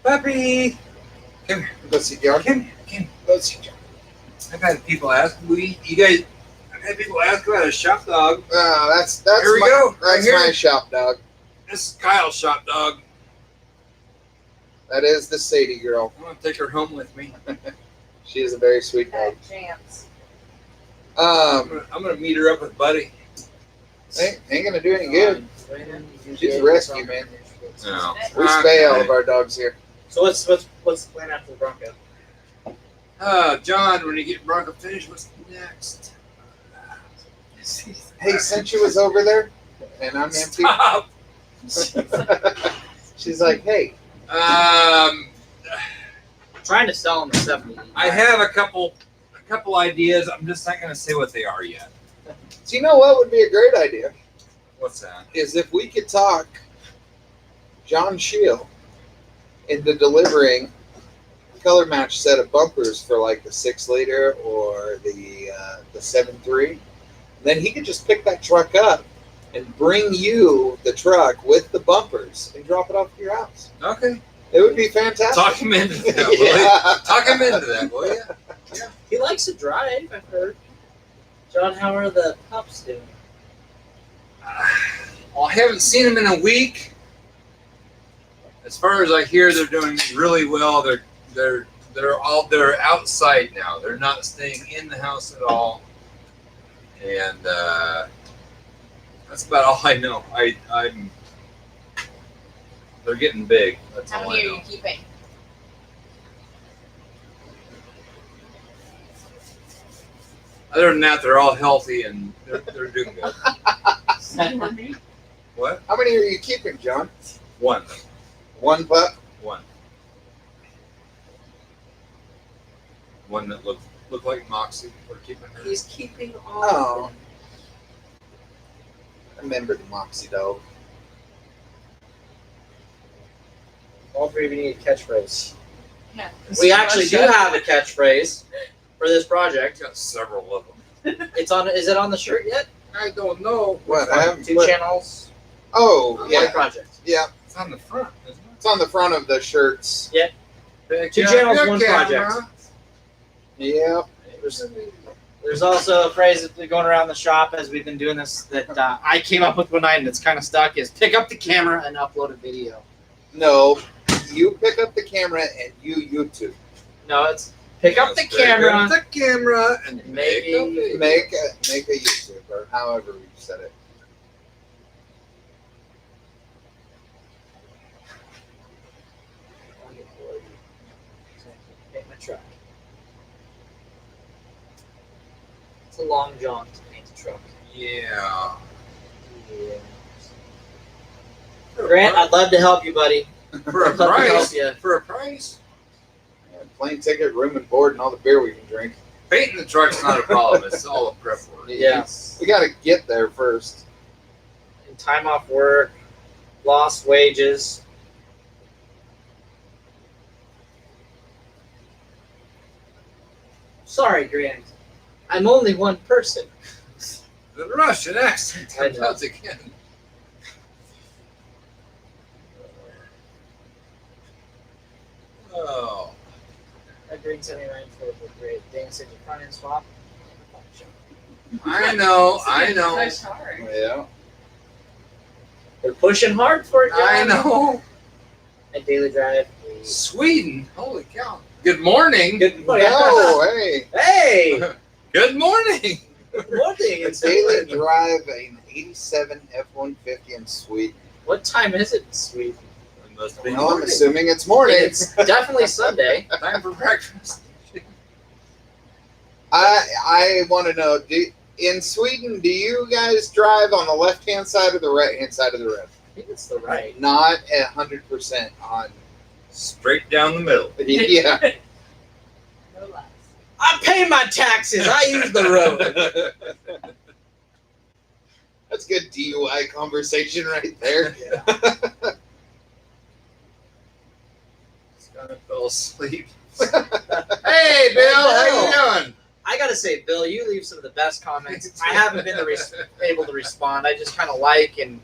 Puppy! Come here. Go see John. Come here. Come here. Go see John. I've had people ask, I've had people ask about a shop dog. That's Here we my, go. Right That's here. my shop dog. This is Kyle's shop dog. That is the Sadie girl. I'm going to take her home with me. She is a very sweet dog. Chance. I'm gonna meet her up with Buddy. Ain't gonna do any good. She's a rescue, man. No. We spay all of our dogs here. So what's the plan after the Bronco? John, when you get Bronco finished, what's next? Hey, since you was over there and I'm empty, Stop. she's like, hey, Trying to sell them the 70. I have a couple ideas. I'm just not gonna say what they are yet. so you know what would be a great idea? What's that? Is if we could talk John Shield into delivering a color match set of bumpers for like the 6-liter or the 7.3. Then he could just pick that truck up and bring you the truck with the bumpers and drop it off at your house. Okay. It would be fantastic. Talk him into that, will you? Yeah. Talk him into that, will you? He likes to drive, I've heard. John, how are the pups doing? Well, I haven't seen them in a week. As far as I hear, they're doing really well. They're outside now. They're not staying in the house at all. And that's about all I know. I'm. They're getting big. That's How all many I are know. you keeping? Other than that, they're all healthy and they're doing good. What? How many are you keeping, John? One. One pup? One. One that looked like Moxie. We're keeping her. He's keeping all Oh. I remember the Moxie dog. All three of you need a catchphrase. Yeah. We actually do have a catchphrase for this project. Got several of them. It's on. Is it on the shirt yet? I don't know. What? I haven't 2 put- channels. Oh, One yeah. project. Yeah. It's on the front, isn't it? It's on the front of the shirts. Pick 2 up channels, your 1 camera. project. Yeah. There's also a phrase that's been going around the shop as we've been doing this that I came up with one night and it's kind of stuck. Is pick up the camera and upload a video. No. You pick up the camera and you YouTube. No, it's pick up the Let's pick up camera. the camera and Maybe- make a video. Make a YouTube or however we said it. Paint my truck. It's a long jaunt to paint a truck. Yeah. Yeah. Grant, I'd love to help you, buddy. For a I'd love to help price. you. For a price. Plane ticket, room and board, and all the beer we can drink. Painting the truck's not a problem. It's all a prep work. Yeah. We got to get there first. And time off work, lost wages. Sorry, Grant. I'm only one person. The Russian accent I comes know. out again. Oh. That green 79 for the great. Dang, said your front end swap. I know. I know. Push hard. Yeah. They're pushing hard for it, John. I know. At Daily Drive. Sweden. Holy cow. Good morning. Good morning. Oh, hey. Hey! Good morning. Good morning. It's Daily Sweden. drive an 87 F-150 in Sweden. What time is it in Sweden? It must be Well, I'm morning. assuming it's morning. It's definitely Sunday. Time for breakfast. I want to know, In Sweden, do you guys drive on the left-hand side or the right-hand side of the road? I think it's the right. Not 100% on. Straight down the middle. Yeah. No lies. I pay my taxes. I use the road. That's good DUI conversation right there. Yeah. Just kind of fell asleep. Hey, Bill, how you doing? I gotta say, Bill, you leave some of the best comments. I haven't been able to respond. I just kind of like and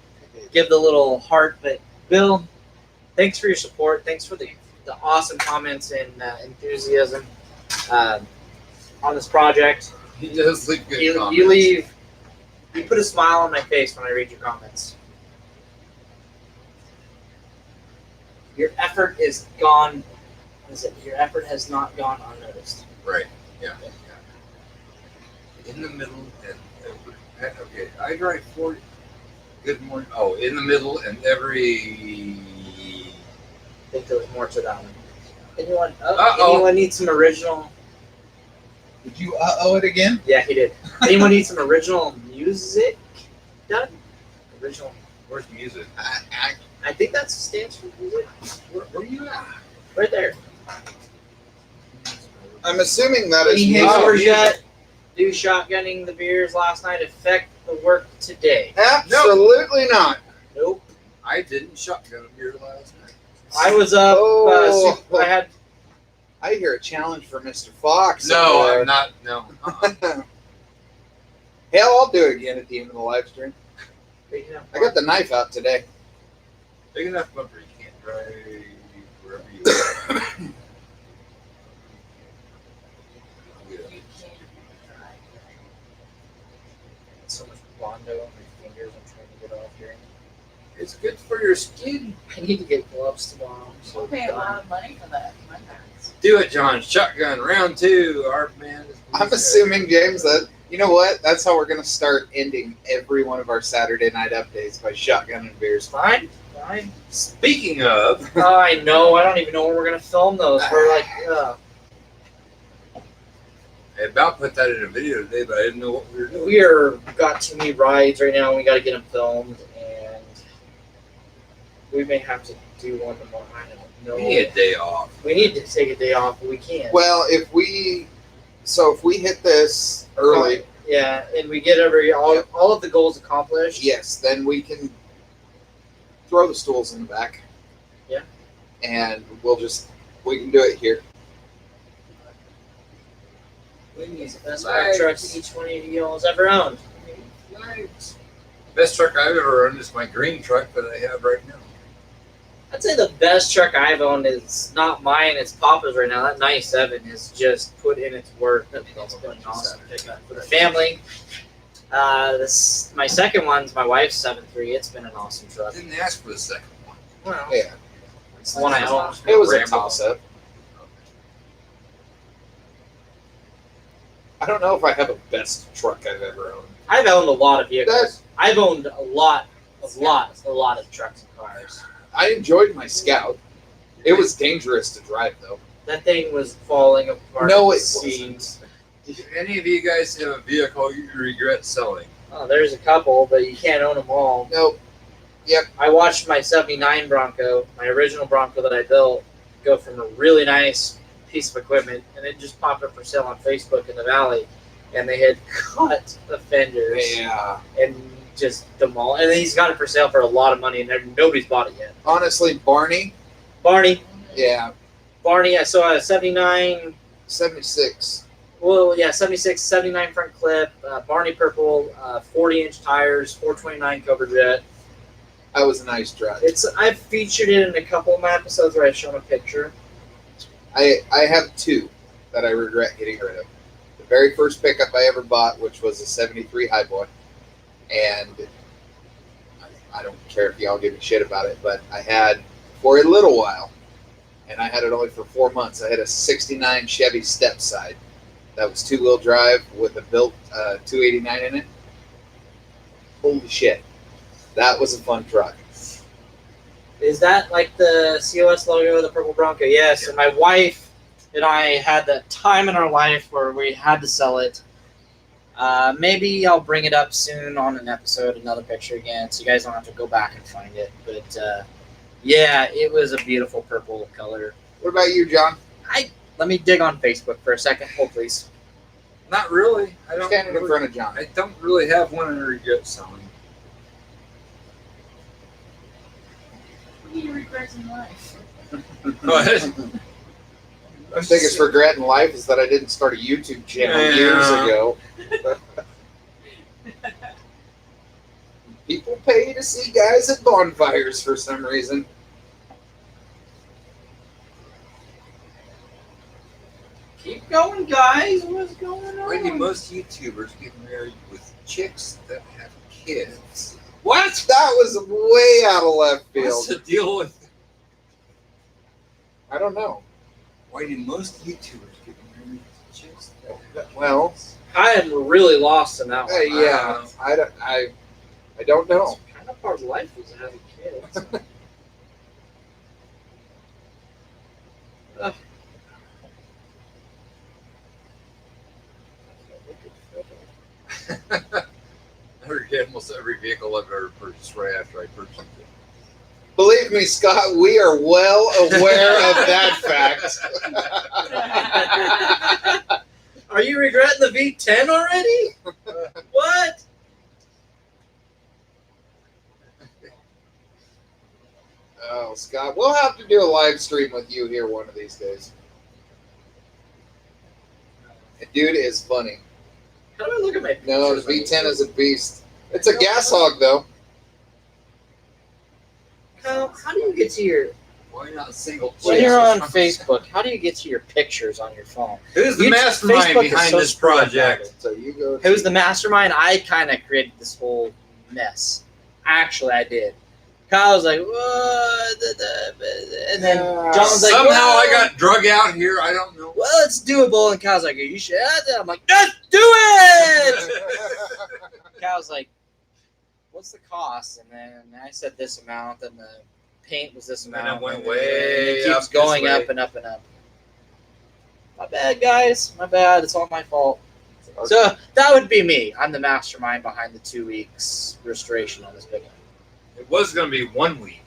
give the little heart. But Bill, thanks for your support. Thanks for the awesome comments and enthusiasm on this project. He does leave good You comments. you put a smile on my face when I read your comments. Your effort is gone. What is it? Your effort has not gone unnoticed. Right. Yeah. In the middle and okay, I drive 40. Good morning. Oh, in the middle and every. I think there was more to that one. Uh-oh. Anyone need some original? Did you it again? Yeah, he did. Anyone need some original music done? Original. Where's music? I I think that stands for music. Where you at? Right there. I'm assuming that is Any music. hangovers yet? Do shotgunning the beers last night affect the work today? Absolutely not. Nope. I didn't shotgun a beer last night. I was up. Oh. I had. I hear a challenge for Mr. Fox. No, up there. I'm not. No. Hell, I'll do it again at the end of the live stream. I got the knife out today. Big enough bumper you can't drive wherever you are. So much Bondo on my fingers. I'm trying to get off here. It's good for your skin. I need to get gloves tomorrow. We'll pay a lot of money for that. My parents. Do it, John. Shotgun round 2. Our man is. I'm assuming, James, that you know what? That's how we're gonna start ending every one of our Saturday night updates by shotgunning beers. Fine. Fine. Speaking of, I know. I don't even know where we're gonna film those. We're like, I about put that in a video today, but I didn't know what we were doing. we got too many rides right now. And we got to get them filmed, and we may have to do one tomorrow. I don't know. We need a day off. We need to take a day off, but we can't. Well, if we hit this early, Yeah, and we get all of the goals accomplished. yes, then we can throw the stools in the back. Yeah. And we can do it here. We need the best Nice. trucks each one of you all has ever owned. Nice. Best truck I've ever owned is my green truck that I have right now. I'd say the best truck I've owned is not mine, it's Papa's right now. That 97 is just put in its work. It's been an awesome pickup for the family. My second one's my wife's 7.3. It's been an awesome I truck. didn't ask for the second one. Well, Yeah. it's the one I own. It was a Rambo. toss-up. I don't know if I have a best truck I've ever owned. I've owned a lot of vehicles. I've owned a lot of trucks and cars. I enjoyed my Scout. It was dangerous to drive, though. That thing was falling apart. No, at it the seams. Do any of you guys have a vehicle you regret selling? Oh, there's a couple, but you can't own them all. Nope. I watched my 79 Bronco, my original Bronco that I built, go from a really nice piece of equipment, and it just popped up for sale on Facebook in the Valley, and they had cut the fenders Yeah. and just demolished. And he's got it for sale for a lot of money, and nobody's bought it yet. Honestly, Barney, Barney, yeah, I saw a 79. 76. Well, yeah, 76, 79 front clip, Barney purple, 40-inch tires, 429 cover jet. That was a nice truck. I've featured it in a couple of my episodes where I've shown a picture. I have two that I regret getting rid of. The very first pickup I ever bought, which was a 73 Highboy, and I don't care if y'all give me shit about it, but I had for a little while, and I had it only for 4 months, I had a 69 Chevy Stepside. That was two-wheel drive with a built 289 in it. Holy shit. That was a fun truck. Is that like the COS logo of the purple Bronco? Yes. And my wife and I had that time in our life where we had to sell it. Maybe I'll bring it up soon on an episode, another picture again, so you guys don't have to go back and find it. But yeah, it was a beautiful purple color. What about you, John? Let me dig on Facebook for a second. Hold, please. Not really. I don't. Standing in really- front of John. I don't really have one I regret selling. What do you regret in life? What? My biggest regret in life is that I didn't start a YouTube channel years Yeah. ago. People pay to see guys at bonfires for some reason. Keep going, guys. What's going on? Why do most YouTubers get married with chicks that have kids? What? That was way out of left What's field. the deal with? I don't know. Why do most YouTubers get married with chicks that Well, I am really lost in that one. yeah, I don't know. It's kind of part of life is having kids. I regret almost every vehicle I've ever purchased right after I purchased it. Believe me, Scott, we are well aware of that fact. Are you regretting the V10 already? What? Oh, Scott, we'll have to do a live stream with you here one of these days. The dude is funny. How do I look at my No, the pictures? V10 is a beast. It's a gas hog, though. How do you get to your... Why not single? When chicks? you're on What's Facebook, how do you get to your pictures on your phone? Who's the You- mastermind Facebook is behind so this screwed up project? So you go. Who's the mastermind? I kind of created this whole mess. Actually, I did. Kyle was like, what? And then John was like, Somehow I well, got drug out here. I don't know. well, it's doable. And Kyle's like, are you sure? I'm like, let's do it! Kyle's like, what's the cost? And then I said this amount, and the paint was this And then amount. it went and way it keeps up going this way. up and up and up. My bad, guys. My bad. It's all my fault. So that would be me. I'm the mastermind behind the 2 weeks restoration on this big one. It was going to be 1 week.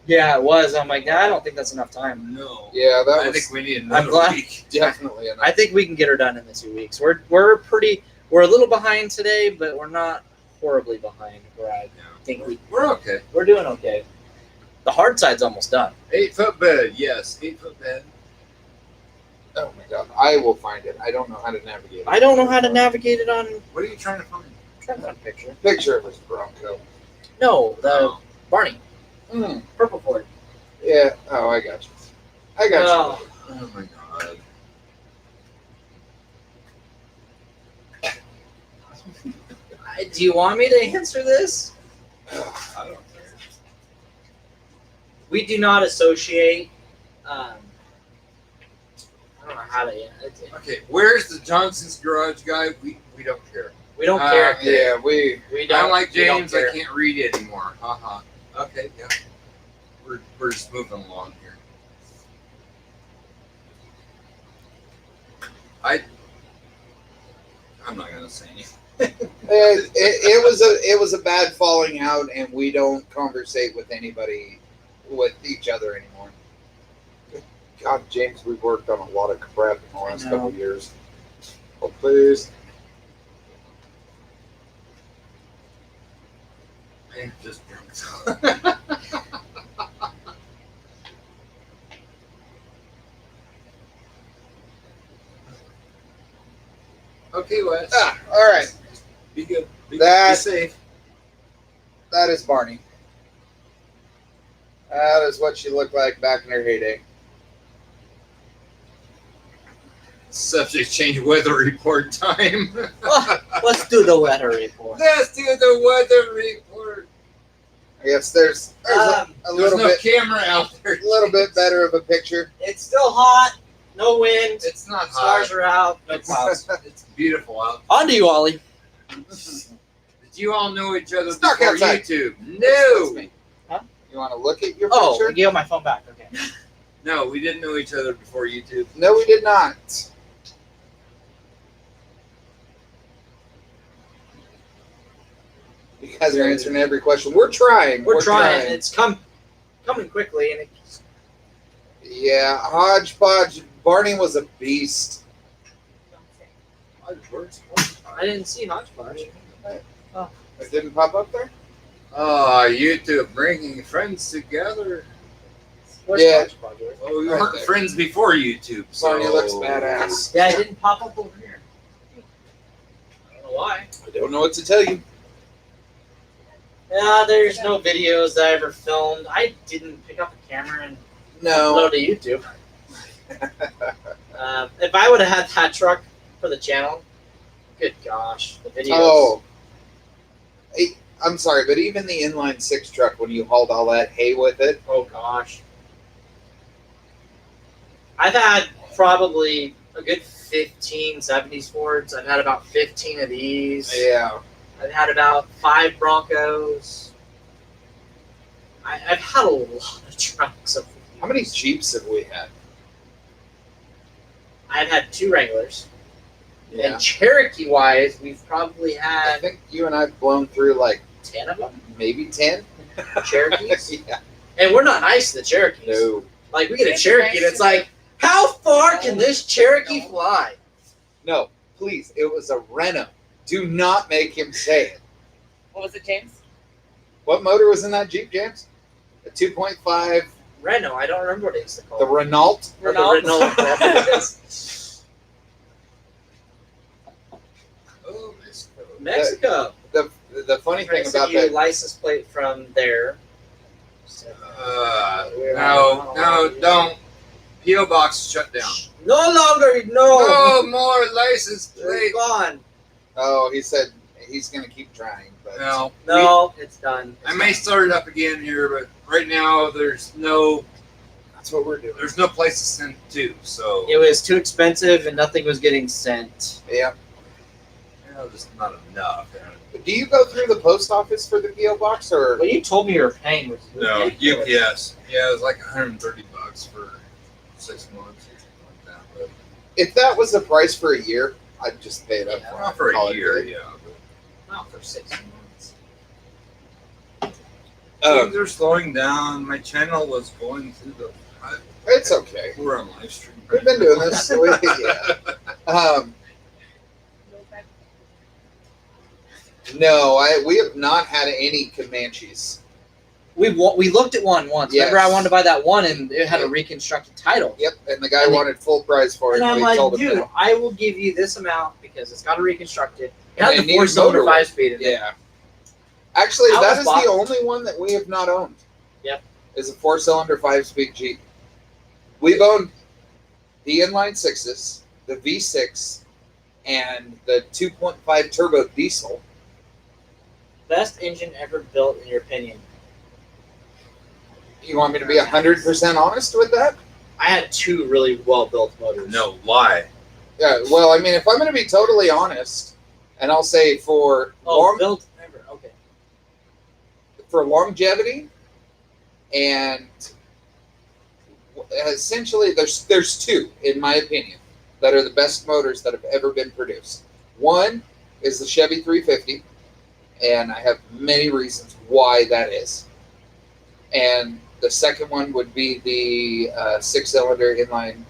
Yeah, it was. I'm like, nah, I don't think that's enough time. No. Yeah, that I was think we need I'm another glad- week. definitely enough. I think we can get her done in the 2 weeks. We're a little behind today, but we're not horribly behind where I think We're okay. we're doing okay. The hard side's almost done. 8 foot bed. Yes, 8 foot bed. Oh my god, I will find it. I don't know how to navigate it. I don't know how to navigate it on. What are you trying to find? Try that picture. Picture of his Bronco. No, the Barney, Hmm. purple Ford. Yeah. Oh, I got you. I got Oh. Oh my god. Do you want me to answer this? you. I don't care. We do not associate. I don't know how to. Okay, where's the Johnson's Garage guy? We don't care. We don't care. Yeah, we. We don't. I'm like we don't James. I care. can't read it anymore. Haha. Okay, yeah. We're just moving along here. I'm not gonna say anything. It was a bad falling out, and we don't conversate with anybody, with each other anymore. God, James, we've worked on a lot of crap in the last I know. couple of years. Oh, please. I'm just drunk. Okay, Wes. Ah, all right. Be good. Be That- safe. That is Barney. That is what she looked like back in her heyday. Subject change weather report time. Let's do the weather report. Let's do the weather report. I guess there's a There's little no bit camera out there. a little bit better of a picture. It's still hot. No wind. It's not Stars hot. are out. No clouds. It's beautiful out. On to you, Ollie. Did you all know each other It's dark before outside. YouTube? That's No. me. Huh? You want to look at your Oh, picture? I gave my phone back. Okay. No, we didn't know each other before YouTube. No, we did not. you guys are answering every question. We're trying. We're trying. It's coming quickly, and Yeah, Hodgepodge. Barney was a beast. I didn't see Hodgepodge. It didn't pop up there? Oh, YouTube bringing friends together. Where's Yeah. Hodgepodge? Oh, we Right weren't there. friends before YouTube. So. Barney looks badass. Yeah, it didn't pop up over here. I don't know why. I don't know what to tell you. Yeah, there's no videos that I ever filmed. I didn't pick up a camera and No. upload to YouTube. If I would have had that truck for the channel, good gosh, the videos. Oh. I'm sorry, but even the inline 6 truck, when you hauled all that hay with it, Oh gosh. I've had probably a good 15 70s Fords. I've had about 15 of these. yeah. I've had about 5 Broncos. I've had a lot of trucks. How many Jeeps have we had? I've had 2 Wranglers. Yeah. And Cherokee-wise, we've probably I had think you and I have blown through like 10 of them. maybe 10. Cherokees. Yeah. And we're not nice to the Cherokees. No. Like, we get a It's Cherokee, nice and it's to like, how far can this Cherokee fly? No, please. It was a Renault. Do not make him say it. What was it, James? What motor was in that Jeep, James? A 2.5, Renault, I don't remember what it used to call. the Renault. Or the Renault. That's what it is. Oh, Mexico. The funny thing Sent about you that, license plate from there. no, don't. PO box shut down. No longer, no. No more license They're plate. gone. oh, he said he's going to keep trying. But No, No, it's done. I may start it up again here, but right now there's no that's what we're doing. place to send to. So It was too expensive and nothing was getting sent. Yeah. just not enough. Do you go through the post office for the PO box, or What you told me you were paying was No, ridiculous. UPS. Yeah, it was like $130 for 6 months, something like that. But if that was the price for a year, I'd just pay it up Yeah, front. not for Call a it year, good. yeah. Not for 6 months. Things are slowing down. My channel was going through the. It's okay. We're on live stream. We've been doing this. So yeah. No, we have not had any Comanches. We looked at one once. Yes. Remember, I wanted to buy that one, and it had a reconstructed title. Yep, and the guy And wanted full price for it. And I'm we like, told him dude, no. I will give you this amount because it's got a reconstructed. It And had it the needed 4-cylinder motor. 5-speed in it. Yeah. Actually, I that was is bought- the only one that we have not owned. Yep. Is a 4-cylinder 5-speed Jeep. We've owned the inline 6s, the V6, and the 2.5 turbo diesel. Best engine ever built, in your opinion? You want me to be 100% honest with that? I had 2 really well-built motors. No, why? Yeah, well, I mean, if I'm going to be totally honest, and I'll say for Built ever. Okay. for longevity, and essentially there's 2, in my opinion, that are the best motors that have ever been produced. One is the Chevy 350, and I have many reasons why that is. And the second one would be the 6-cylinder inline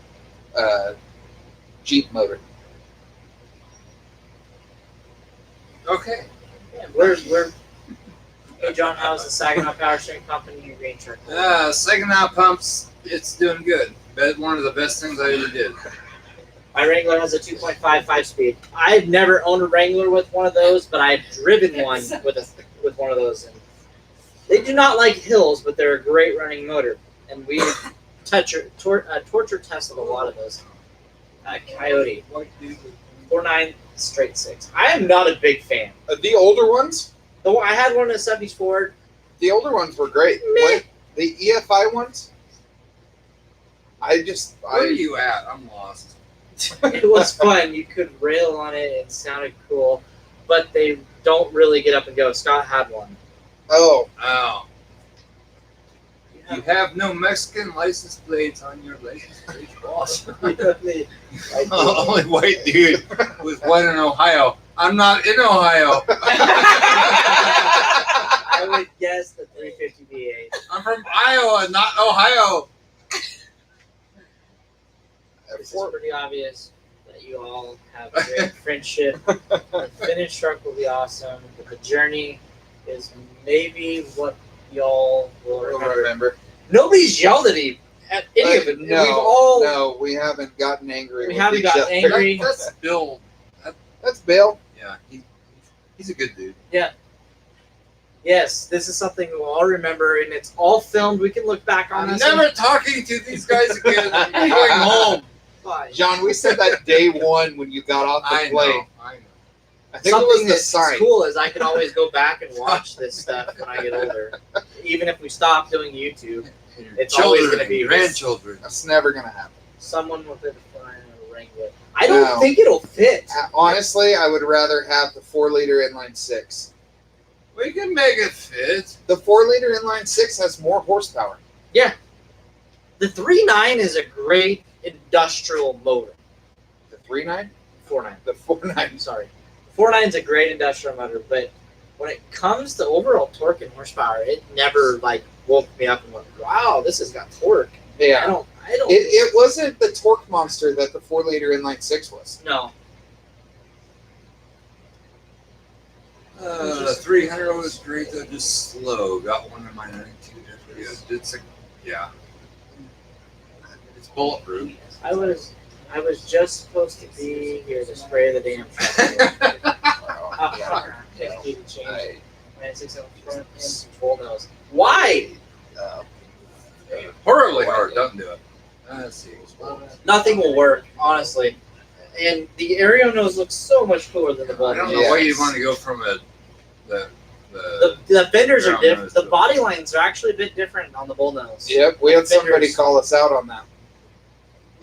Jeep motor. Okay. Yeah, we're Hey John, how's the Saginaw Power Steering Company and Green Truck? Saginaw pumps, it's doing good. One of the best things I ever did. My Wrangler has a 2.5 5-speed. I've never owned a Wrangler with one of those, but I've driven one with one of those. And they do not like hills, but they're a great running motor. And we torture tested a lot of those. Coyote 4.9 straight 6. I am not a big fan. The older ones, I had one in a 70s Ford. the older ones were great. Meh. The EFI ones, Where are you at? I'm lost. It was fun. You could rail on it. It sounded cool, but they don't really get up and go. Scott had one. oh, Oh. You have no Mexican license plates on your license plate, boss. Only white dude with one in Ohio. I'm not in Ohio. would guess the 350 V8. I'm from Iowa, not Ohio. This is pretty obvious that you all have a great friendship. The finished truck will be awesome, but the journey is maybe what y'all will I don't remember. remember. Nobody's yelled at any of it. No, We've all no, we haven't gotten angry. We with haven't each gotten other. angry. That's Bill. That's Bill. Yeah, he's a good dude. yes, this is something we'll all remember, and it's all filmed. We can look back on I'm this. never talking to these guys again. I'm going home. Fine. John, we said that day one when you got off the I plane. know. I think Something it was the that's sign. cool is I can always go back and watch this stuff when I get older. Even if we stop doing YouTube, it's always Children, going to be grandchildren. That's never gonna happen. someone with a ring with. I don't No. think it'll fit. Honestly, I would rather have the 4-liter inline 6. We can make it fit. The 4-liter inline 6 has more horsepower. The 3.9 is a great industrial motor. The 3.9, 4.9. the 4.9. I'm sorry. 4.9 is a great industrial motor, but when it comes to overall torque and horsepower, it never like woke me up and went, "Wow, this has got torque." I Yeah, don't. it wasn't the torque monster that the 4-liter inline 6 was. No. The 300 was great though, just slow. Got one in my 92. It's bulletproof. I was just supposed to be here to spray the damn truck. Take me to change. Man, 6 front and control nose. Why? Horribly hard. Don't do it. Let's see. Nothing will work, honestly. And the aerial nose looks so much cooler than the I Vulcan. don't know why you want to go from the The fenders are Aerial different. nose The to- body lines are actually a bit different on the bull nose. Yep, we had somebody Fenders. call us out on that.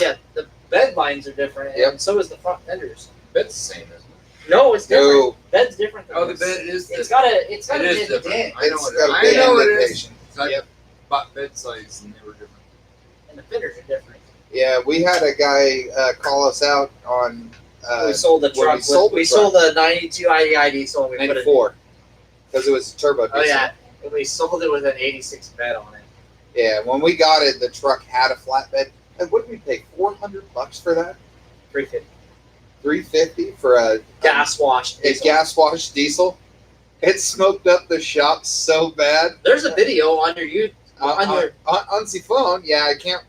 Yeah, the bed lines are different, Yep. and so is the front fenders. bed's the same, isn't it? No, it's different. No, Bed's different than Oh, the this. bed is. It's got a It is bit different. dent, I know it's it got is. a I big know it is. indication. I Yep. bought bed sites and they were different. and the fenders are different. Yeah, we had a guy call us out on We sold the when truck. we sold the we truck. sold the 92 ID diesel. And we put it. 94 because it was turbo diesel. Oh yeah, and we sold it with an 86 bed on it. Yeah, when we got it, the truck had a flatbed. And what did we pay? $400 for that? 350 $350 for a gas washed. a gas washed diesel. It smoked up the shop so bad. There's a video on your YouTube. On your On the phone, yeah, I can't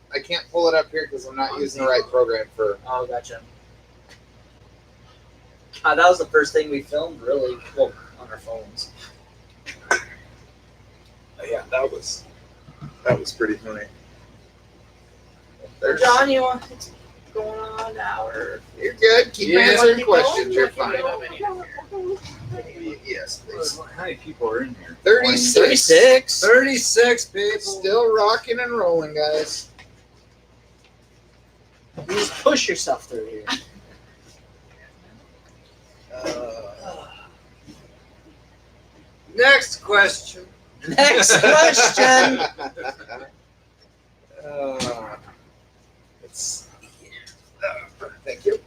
pull it up here because I'm not using the right program for. Oh, gotcha. That was the first thing we filmed, really. Well, on our phones. Yeah, that was pretty funny. There's John, you want what's going on now, or You're good. Keep Yeah. answering questions. You're Keep fine. going. Yes, please. How many people are in here? 36. 36. 36 people. Still rocking and rolling, guys. You just push yourself through here. Next question. Next question. It's, thank you.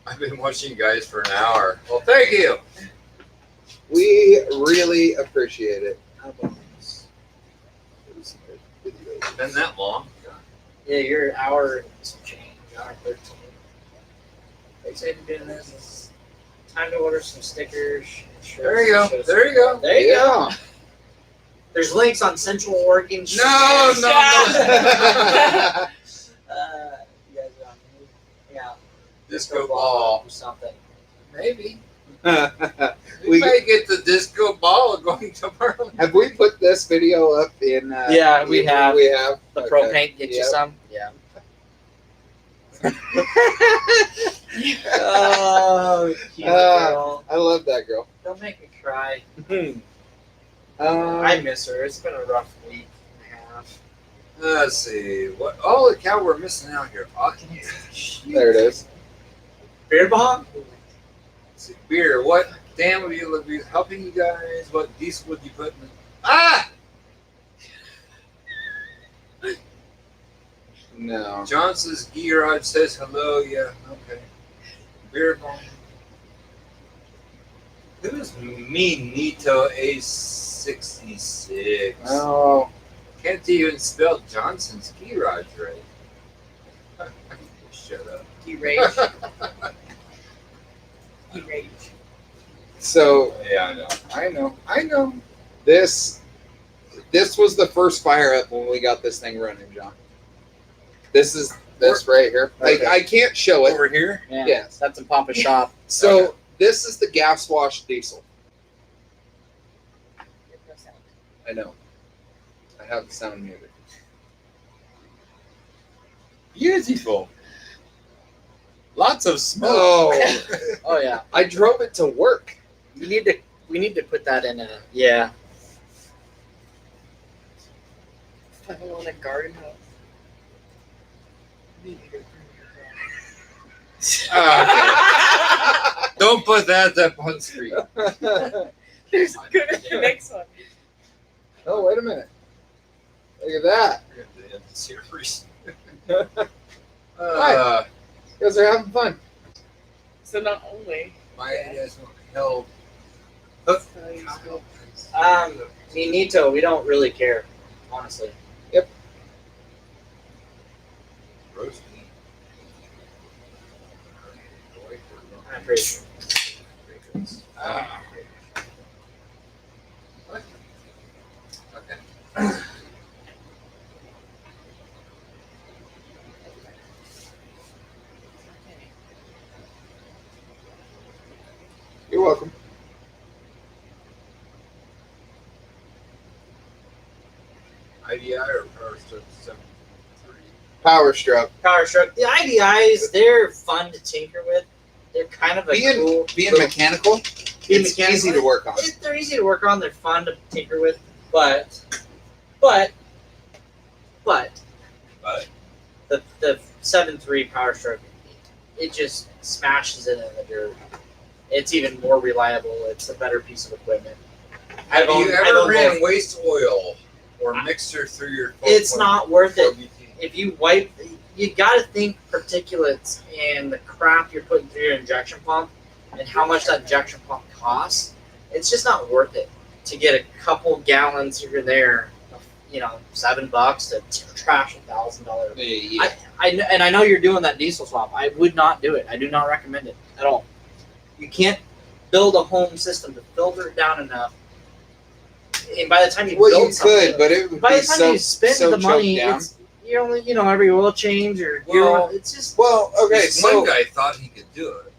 I've been watching you guys for an hour. Well, thank you. We really appreciate it. It's been that long. Yeah, you're an hour and some change. Hour 13. Excited to do this. It's time to order some stickers. There you go. There you go. There you go. Yeah. There's links on Central Oregon. No. You guys got me. Yeah. Disco ball. Or something. Maybe. We- We may get the disco ball going tomorrow. Have we put this video up in? Yeah, we have. We have. The Okay. pro paint get you Yep. some? Yeah. Oh, cute girl. I love that girl. Don't make me cry. I I miss her. It's been a rough week and a half. Let's see. What? Oh, the cow we're missing out here. Oh, there it is. Beer bomb? Let's see. Beer. What? Dan would you be helping you guys? What diesel would you put in? Ah! No. John says Gerard says hello. Yeah. Okay. Beer bomb. Who's me, Nito A66? Oh, Can't even spell Johnson's key rod right. Shut up. Derage. Derage. So Yeah, I know. this was the first fire up when we got this thing running, John. This is this right here. Like Okay. I can't show it. Over here? yeah. Yes. That's in Papa's shop. So Okay. this is the gas wash diesel. I know. I have the sound muted. Beautiful. Lots of smoke. Oh, Oh yeah. I drove it to work. We need to put that in a yeah. I own a garden house. Don't put that up on screen. There's good at the next one. Oh, wait a minute. Look at that. Series. You guys are having fun. So not only My guys want help. Nito, we don't really care, honestly. Roast I'm pretty sure. Ah. Okay. You're welcome. IDI or Power Stroke 73? Power stroke. Power stroke. The IDIs, they're fun to tinker with. They're kind of a cool. Being little- mechanical, being it's mechanical. easy to work on. They're easy to work on. They're fun to tinker with, but the 7.3 Power Stroke, it just smashes it in the dirt. It's even more reliable. It's a better piece of equipment. Have you I've ever owned ran both. waste oil or mixture through your It's not worth it. 4BT? If you wipe, you got to think particulates and the crap you're putting through your injection pump and how much that injection pump costs. It's just not worth it to get a couple gallons here and there, $7 to trash $1,000. Yeah. I know you're doing that diesel swap. I would not do it. I do not recommend it at all. You can't build a home system to filter it down enough. And by the time you Well, build you something, could, but it would by be the time so, you spend so the money, choked down. it's you're only every oil change or Well- it's just Well, okay, This so one guy thought he could do it.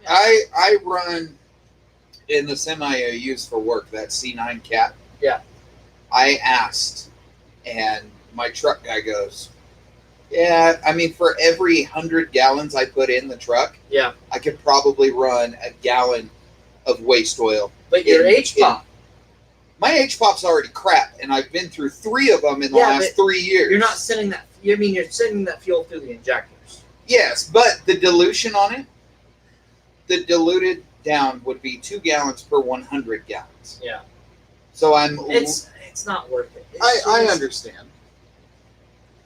I run in the semi I use for work, that C9 cat. Yeah. I asked, and my truck guy goes, yeah, I mean, for every 100 gallons I put in the truck, Yeah. I could probably run a gallon of waste oil. But your in- HPOP, My HPOP's already crap, and I've been through 3 of them in the Yeah, last 3 years. you're not sending that. I mean, you're sending that fuel through the injectors. Yes, but the dilution on it, the diluted down would be 2 gallons per 100 gallons. Yeah. So It's not worth it. I understand.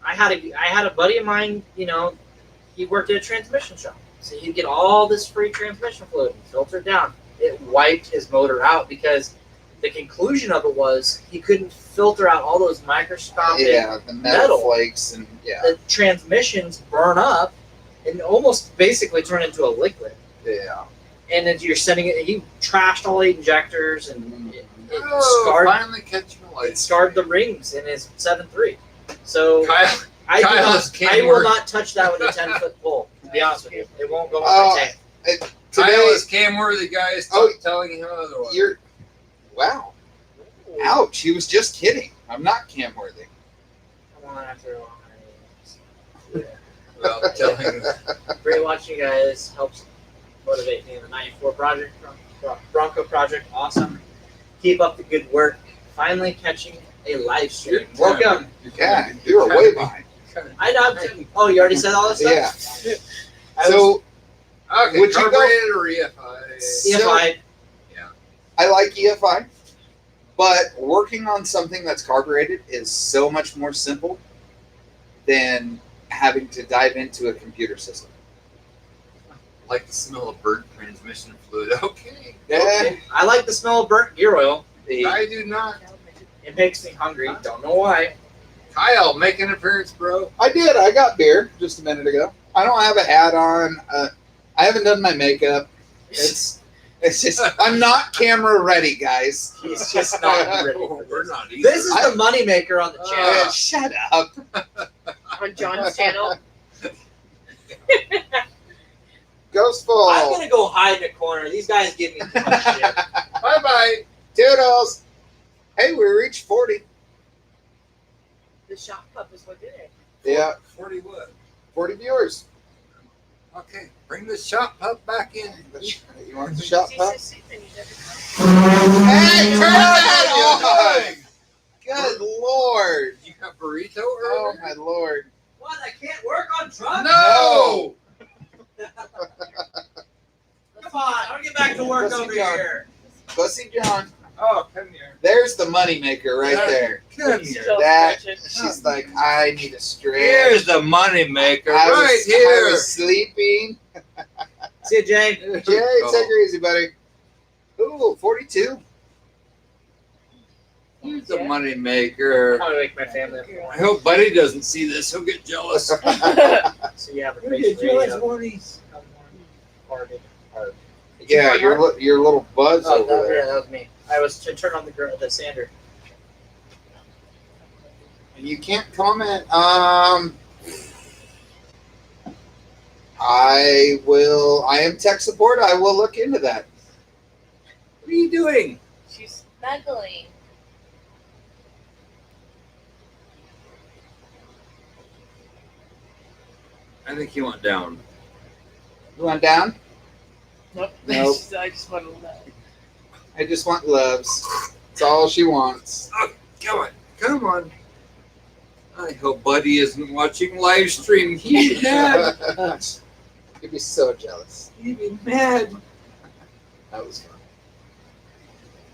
I had a buddy of mine. He worked at a transmission shop, so he'd get all this free transmission fluid and filter it down. It wiped his motor out because the conclusion of it was he couldn't filter out all those microscopic. Yeah, the metal metal. flakes and yeah, The transmissions burn up and almost basically turn into a liquid. yeah. And then you're sending it. He trashed all 8 injectors and it Oh, finally catching a light. scarred the rings in his 7.3. So Kyle, I Kyle's will Kenworth. not touch that with a 10-foot pole. To be honest with you, it won't go on Oh, my tank. Kyle Today, is Camworthy guys. Oh, telling him otherwise. you're wow. Ouch! He was just kidding. I'm not Camworthy. Come on after a long Well, telling Great watching you guys. Helps motivate me in the 94 project, Bronco project. Awesome. Keep up the good work. Finally catching a live stream. Welcome. Yeah, you were way behind. I know. Oh, you already said all this stuff? Yeah. I was- So Okay, Would you go- carbureted or EFI? if I I like EFI, but working on something that's carbureted is so much more simple than having to dive into a computer system. like the smell of burnt transmission fluid. Okay. Yeah. I like the smell of burnt gear oil. I do not. It makes me hungry. Don't know why. Kyle, make an appearance, bro. I did. I got beer just a minute ago. I don't have a hat on. I haven't done my makeup. It's just I'm not camera ready, guys. He's just not ready for We're this. not either. This is the moneymaker on the channel. Shut up. On John's channel. Ghost full. I'm gonna go hide in a corner. These guys give me too much shit. Bye bye. Toodles. Hey, we reached 40. The shop pup is what did it. Yeah, 40 what? 40 viewers. Okay, bring the shop pup back in. You want the shop pup? Hey, Hey, turn that Hey, on! Good lord. You got burrito Oh earlier? my lord. What? I can't work on trucks? No! Come on, I want to get back to work Pussy over John. here. Pussy John. Oh, come here. There's the moneymaker right there. Come here. That she's like, I need a stretch. Here's the money maker I right was, here. I was sleeping. See you, Jay. Jay, take her easy, buddy. Ooh, 42. Here's the money maker. I want to wake my family up. I hope Buddy doesn't see this. He'll get jealous. So you have a He'll face get jealous, radio. Morties. Yeah, your little buzz Oh, over there. that was me. I was to turn on the sander. And you can't comment. I am tech support. I will look into that. What are you doing? She's snuggling. I think he went down. You want down? Nope. Nope. I just want to love. I just want loves. That's all she wants. Come on. Come on. I hope Buddy isn't watching live stream. He'd be mad. You'd be so jealous. He'd be mad. That was fun.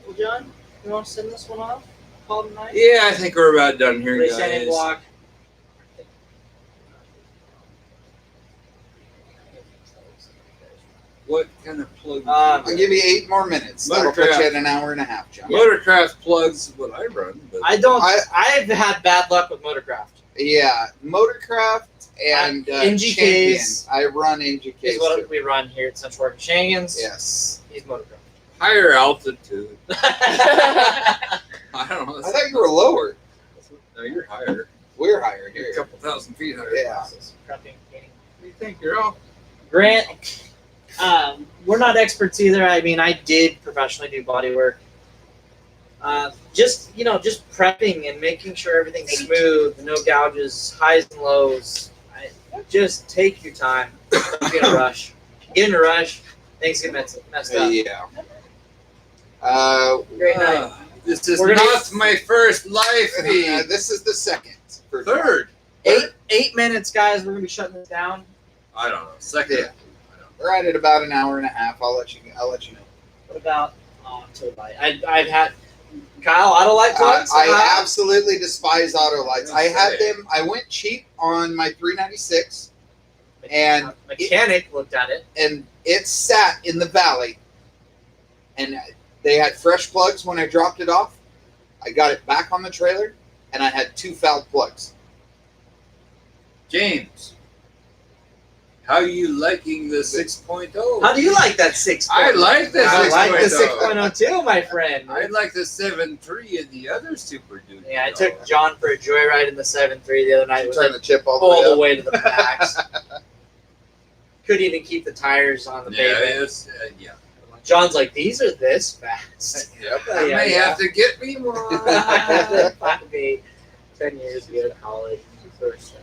Well, John, you want to send this one off? Call it a night? Yeah, I think we're about done here, Resetting guys. block. What kind of plug? I'll give you 8 more minutes. That'll put Motorcraft. you at an hour and a half, John. Motorcraft plugs what I run. But I don't. I've had bad luck with Motorcraft. Yeah, Motorcraft and NGKs. Champion. I run NGKs Is what too. we run here at Central Oregon Shangens. Yes. He's Motorcraft. higher altitude. I don't know. I thought you were lower. No, you're higher. We're higher You're here. a couple thousand feet higher. Yeah. What do you think, girl? Grant, we're not experts either. I mean, I did professionally do body work. Just prepping and making sure everything's smooth, no gouges, highs and lows. Just take your time. Don't get in a rush. Get in a rush, things get messed up. Yeah. Great night. This is We're gonna not my first live feed. This is the second. For Third. 8 minutes, guys. We're gonna be shutting this down. I don't know. Second. Yeah. We're at it about an hour and a half. I'll let you know. What about Autolite? I've had Kyle Autolite plugs. I absolutely despise auto lights. I had them. I went cheap on my 396, and mechanic looked at it. and it sat in the valley. And they had fresh plugs when I dropped it off. I got it back on the trailer, and I had 2 fouled plugs. James, how you liking the 6.0? How do you like that 6.0? I like the I like the 6.0. 6.0 too, my friend. I like the 7.3 and the other Super Duty. Yeah, I took John for a joyride in the 7.3 the other night. It was Trying like to chip all all the the way way to the max. Couldn't even keep the tires on the Yeah, pavement. it's, yeah. John's like, these are this fast. Yep. I may have to get me one. 10 years ago, college. First.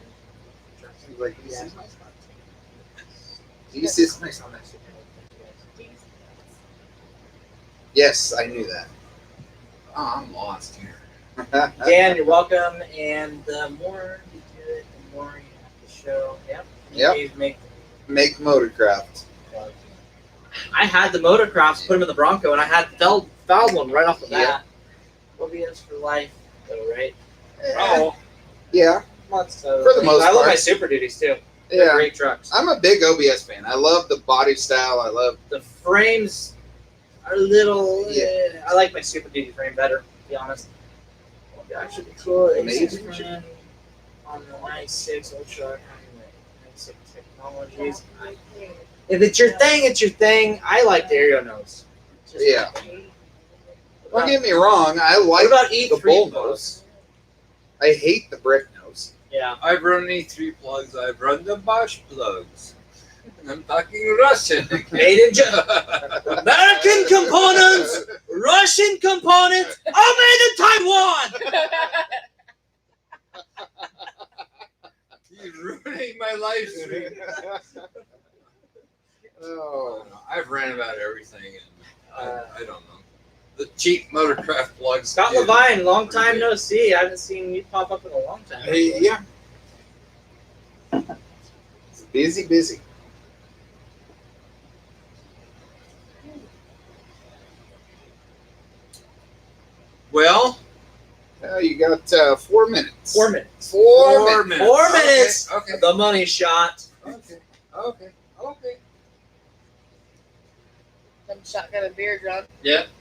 Like, Yeah. Jesus. Yes, I knew that. Oh, I'm lost here. Dan, you're welcome. And the more you do it, the more you have to show. Yep. Yep. You make Make Motorcraft. I had the Motorcrafts, put them in the Bronco, and I had fouled one right off the bat. OBS for life, though, right? Oh, Yeah. so For the most I love part. my Super Duties too. They're Yeah. great trucks. I'm a big OBS fan. I love the body style. I love. The frames are a little. Yeah. I like my Super Duty frame better, to be honest. Actually, cool. Amazing. On the 96 Ultra, 96 Technologies. If it's your thing, it's your thing. I like the aerial nose. It's just Yeah. my thing. Don't get me wrong. I What like about the E3 bull plugs? nose. I hate the brick nose. Yeah. I've run E3 plugs. I've run the Bosch plugs. I'm talking Russian. Made in American components, Russian components, all made in Taiwan. He's ruining my life stream. Oh. I've ran about everything, and I don't know. The cheap Motorcraft plugs. Scott do Levine, long time pretty no good. see. I haven't seen you pop up in a long time. Hey, yeah. It's busy. Well, You got 4 minutes. 4 minutes. 4 minutes. 4 minutes. Okay. The money shot. Okay. Some shotgun and beer drunk.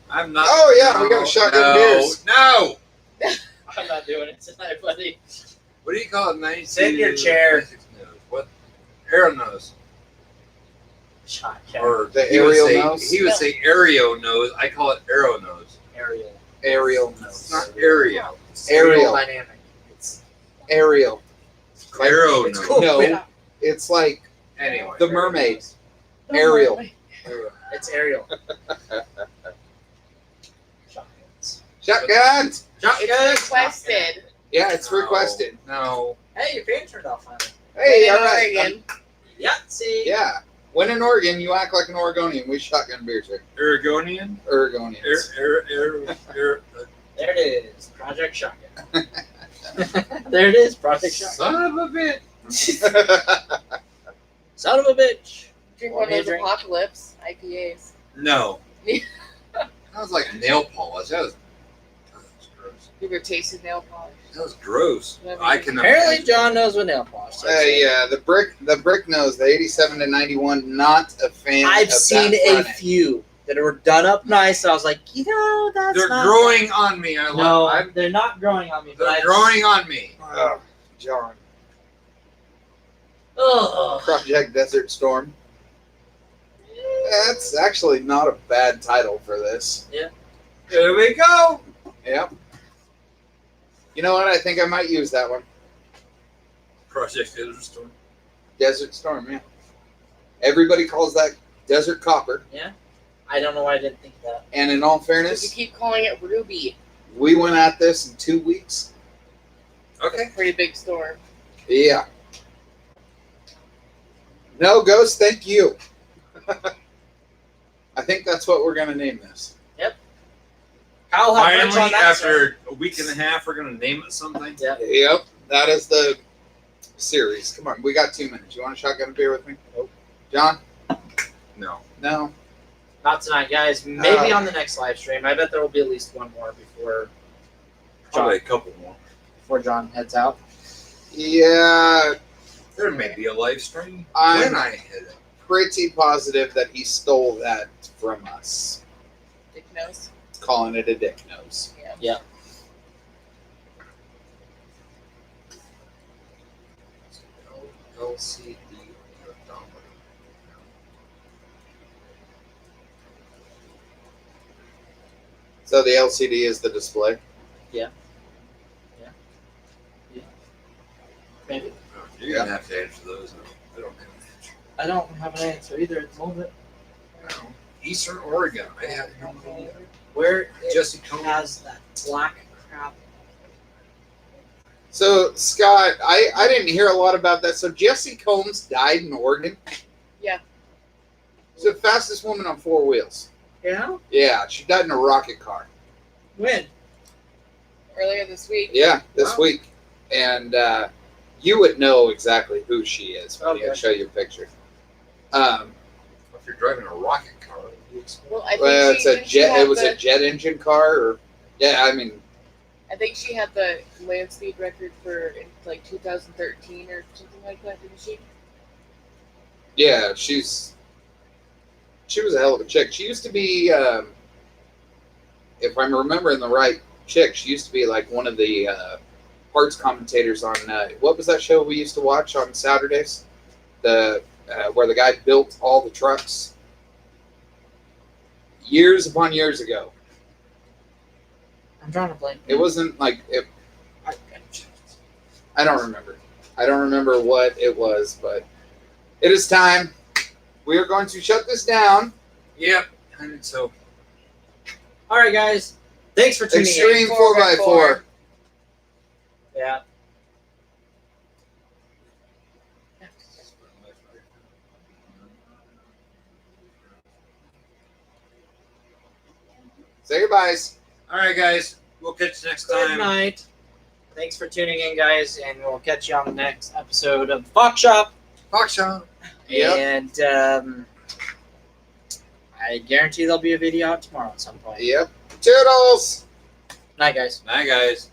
I'm not. Oh, yeah, we got shotgun beers. No. I'm not doing it tonight, buddy. What do you call it? 92, Sit in your chair. 96 nose. What? Arrow nose. Shotgun. Or The he would aerial say- nose? He would say aereo nose. I call it arrow nose. Aerial. Aerial It's nose. not aereo. Aerial. Dynamic. It's Aerial. Arrow It's nose. cool. No, it's like Anyway. the mermaid. Aerial. It's aerial. Shotguns. Shotguns. Shotguns. Requested. Yeah, it's requested. No. Hey, your fan turned off finally. Hey, In all right. Oregon. Yeah, see. Yeah. When in Oregon, you act like an Oregonian. We shotgun beers here. Oregonian? Oregonians. There it is. Project Shotgun. There it is. Project Shotgun. Son of a bitch. Son of a bitch. Drink Want one me of to those drink? apocalypse IPAs. No. That was like nail polish. That was gross. You ever tasted nail polish? That was gross. I can Apparently, John knows what nail polish is. Yeah, the brick nose, the 87 to 91. Not a fan. I've of seen that a front end. few that were done up nice. I was like, that's They're not growing on me. No, they're not growing on me. But They're I've- growing on me. Oh, John. Ugh. Project Desert Storm. That's actually not a bad title for this. There we go. Yep. You know what? I think I might use that one. Project Desert Storm. Desert Storm, yeah. Everybody calls that Desert Copper. I don't know why I didn't think that. And in all You fairness, keep calling it Ruby. we went at this in 2 weeks. Okay. Pretty big store. Yeah. No, Ghost, thank you. I think that's what we're going to name this. Kyle had Finally, French on that after a week and a half, we're going to name it something. Yeah. Yep, that is the series. Come on, we got 2 minutes. You want a shotgun beer with me? Nope. John? No. No? Not tonight, guys. Maybe Oh. on the next live stream. I bet there will be at least one more Probably a couple more. before John heads out. Yeah, There may be a live stream I'm- when I hit it. pretty positive that he stole that from us. Dick nose. Calling it a dick nose. Yeah. LCD. So the LCD is the display. Maybe. You're going to have to answer those. I don't have an answer. I don't have an answer either at the moment. No. Eastern Oregon. I have no idea. Where it Jesse Combs. has that black crap. So, Scott, I didn't hear a lot about that. So Jesse Combs died in Oregon? Yeah. She's the fastest woman on 4 wheels. Yeah? Yeah, she died in a rocket car. When? Earlier this week. Yeah, this Wow. week. And you would know exactly who she is when Okay. I show you a picture. If you're driving a rocket car, Well, I think Well, it's a didn't she jet. have It was a jet engine car, or yeah. I mean, I think she had the land speed record for like 2013 or something like that, didn't she? Yeah, she was a hell of a chick. She used to be, if I'm remembering the right chick, she used to be like one of the parts commentators on what was that show we used to watch on Saturdays? The where the guy built all the trucks years upon years ago. I'm trying to blame. It wasn't like it. I don't remember. I don't remember what it was, but it is time. We are going to shut this down. Yep. I think so. All right, guys. Thanks for tuning Extreme in. 4x4. Yeah. Say goodbyes. All right, guys. We'll catch you next Good time. night. Thanks for tuning in, guys, and we'll catch you on the next episode of the Fox Shop. Fox Shop. Yep. And I guarantee there'll be a video out tomorrow at some point. Yep. Toodles. Night, guys. Night, guys.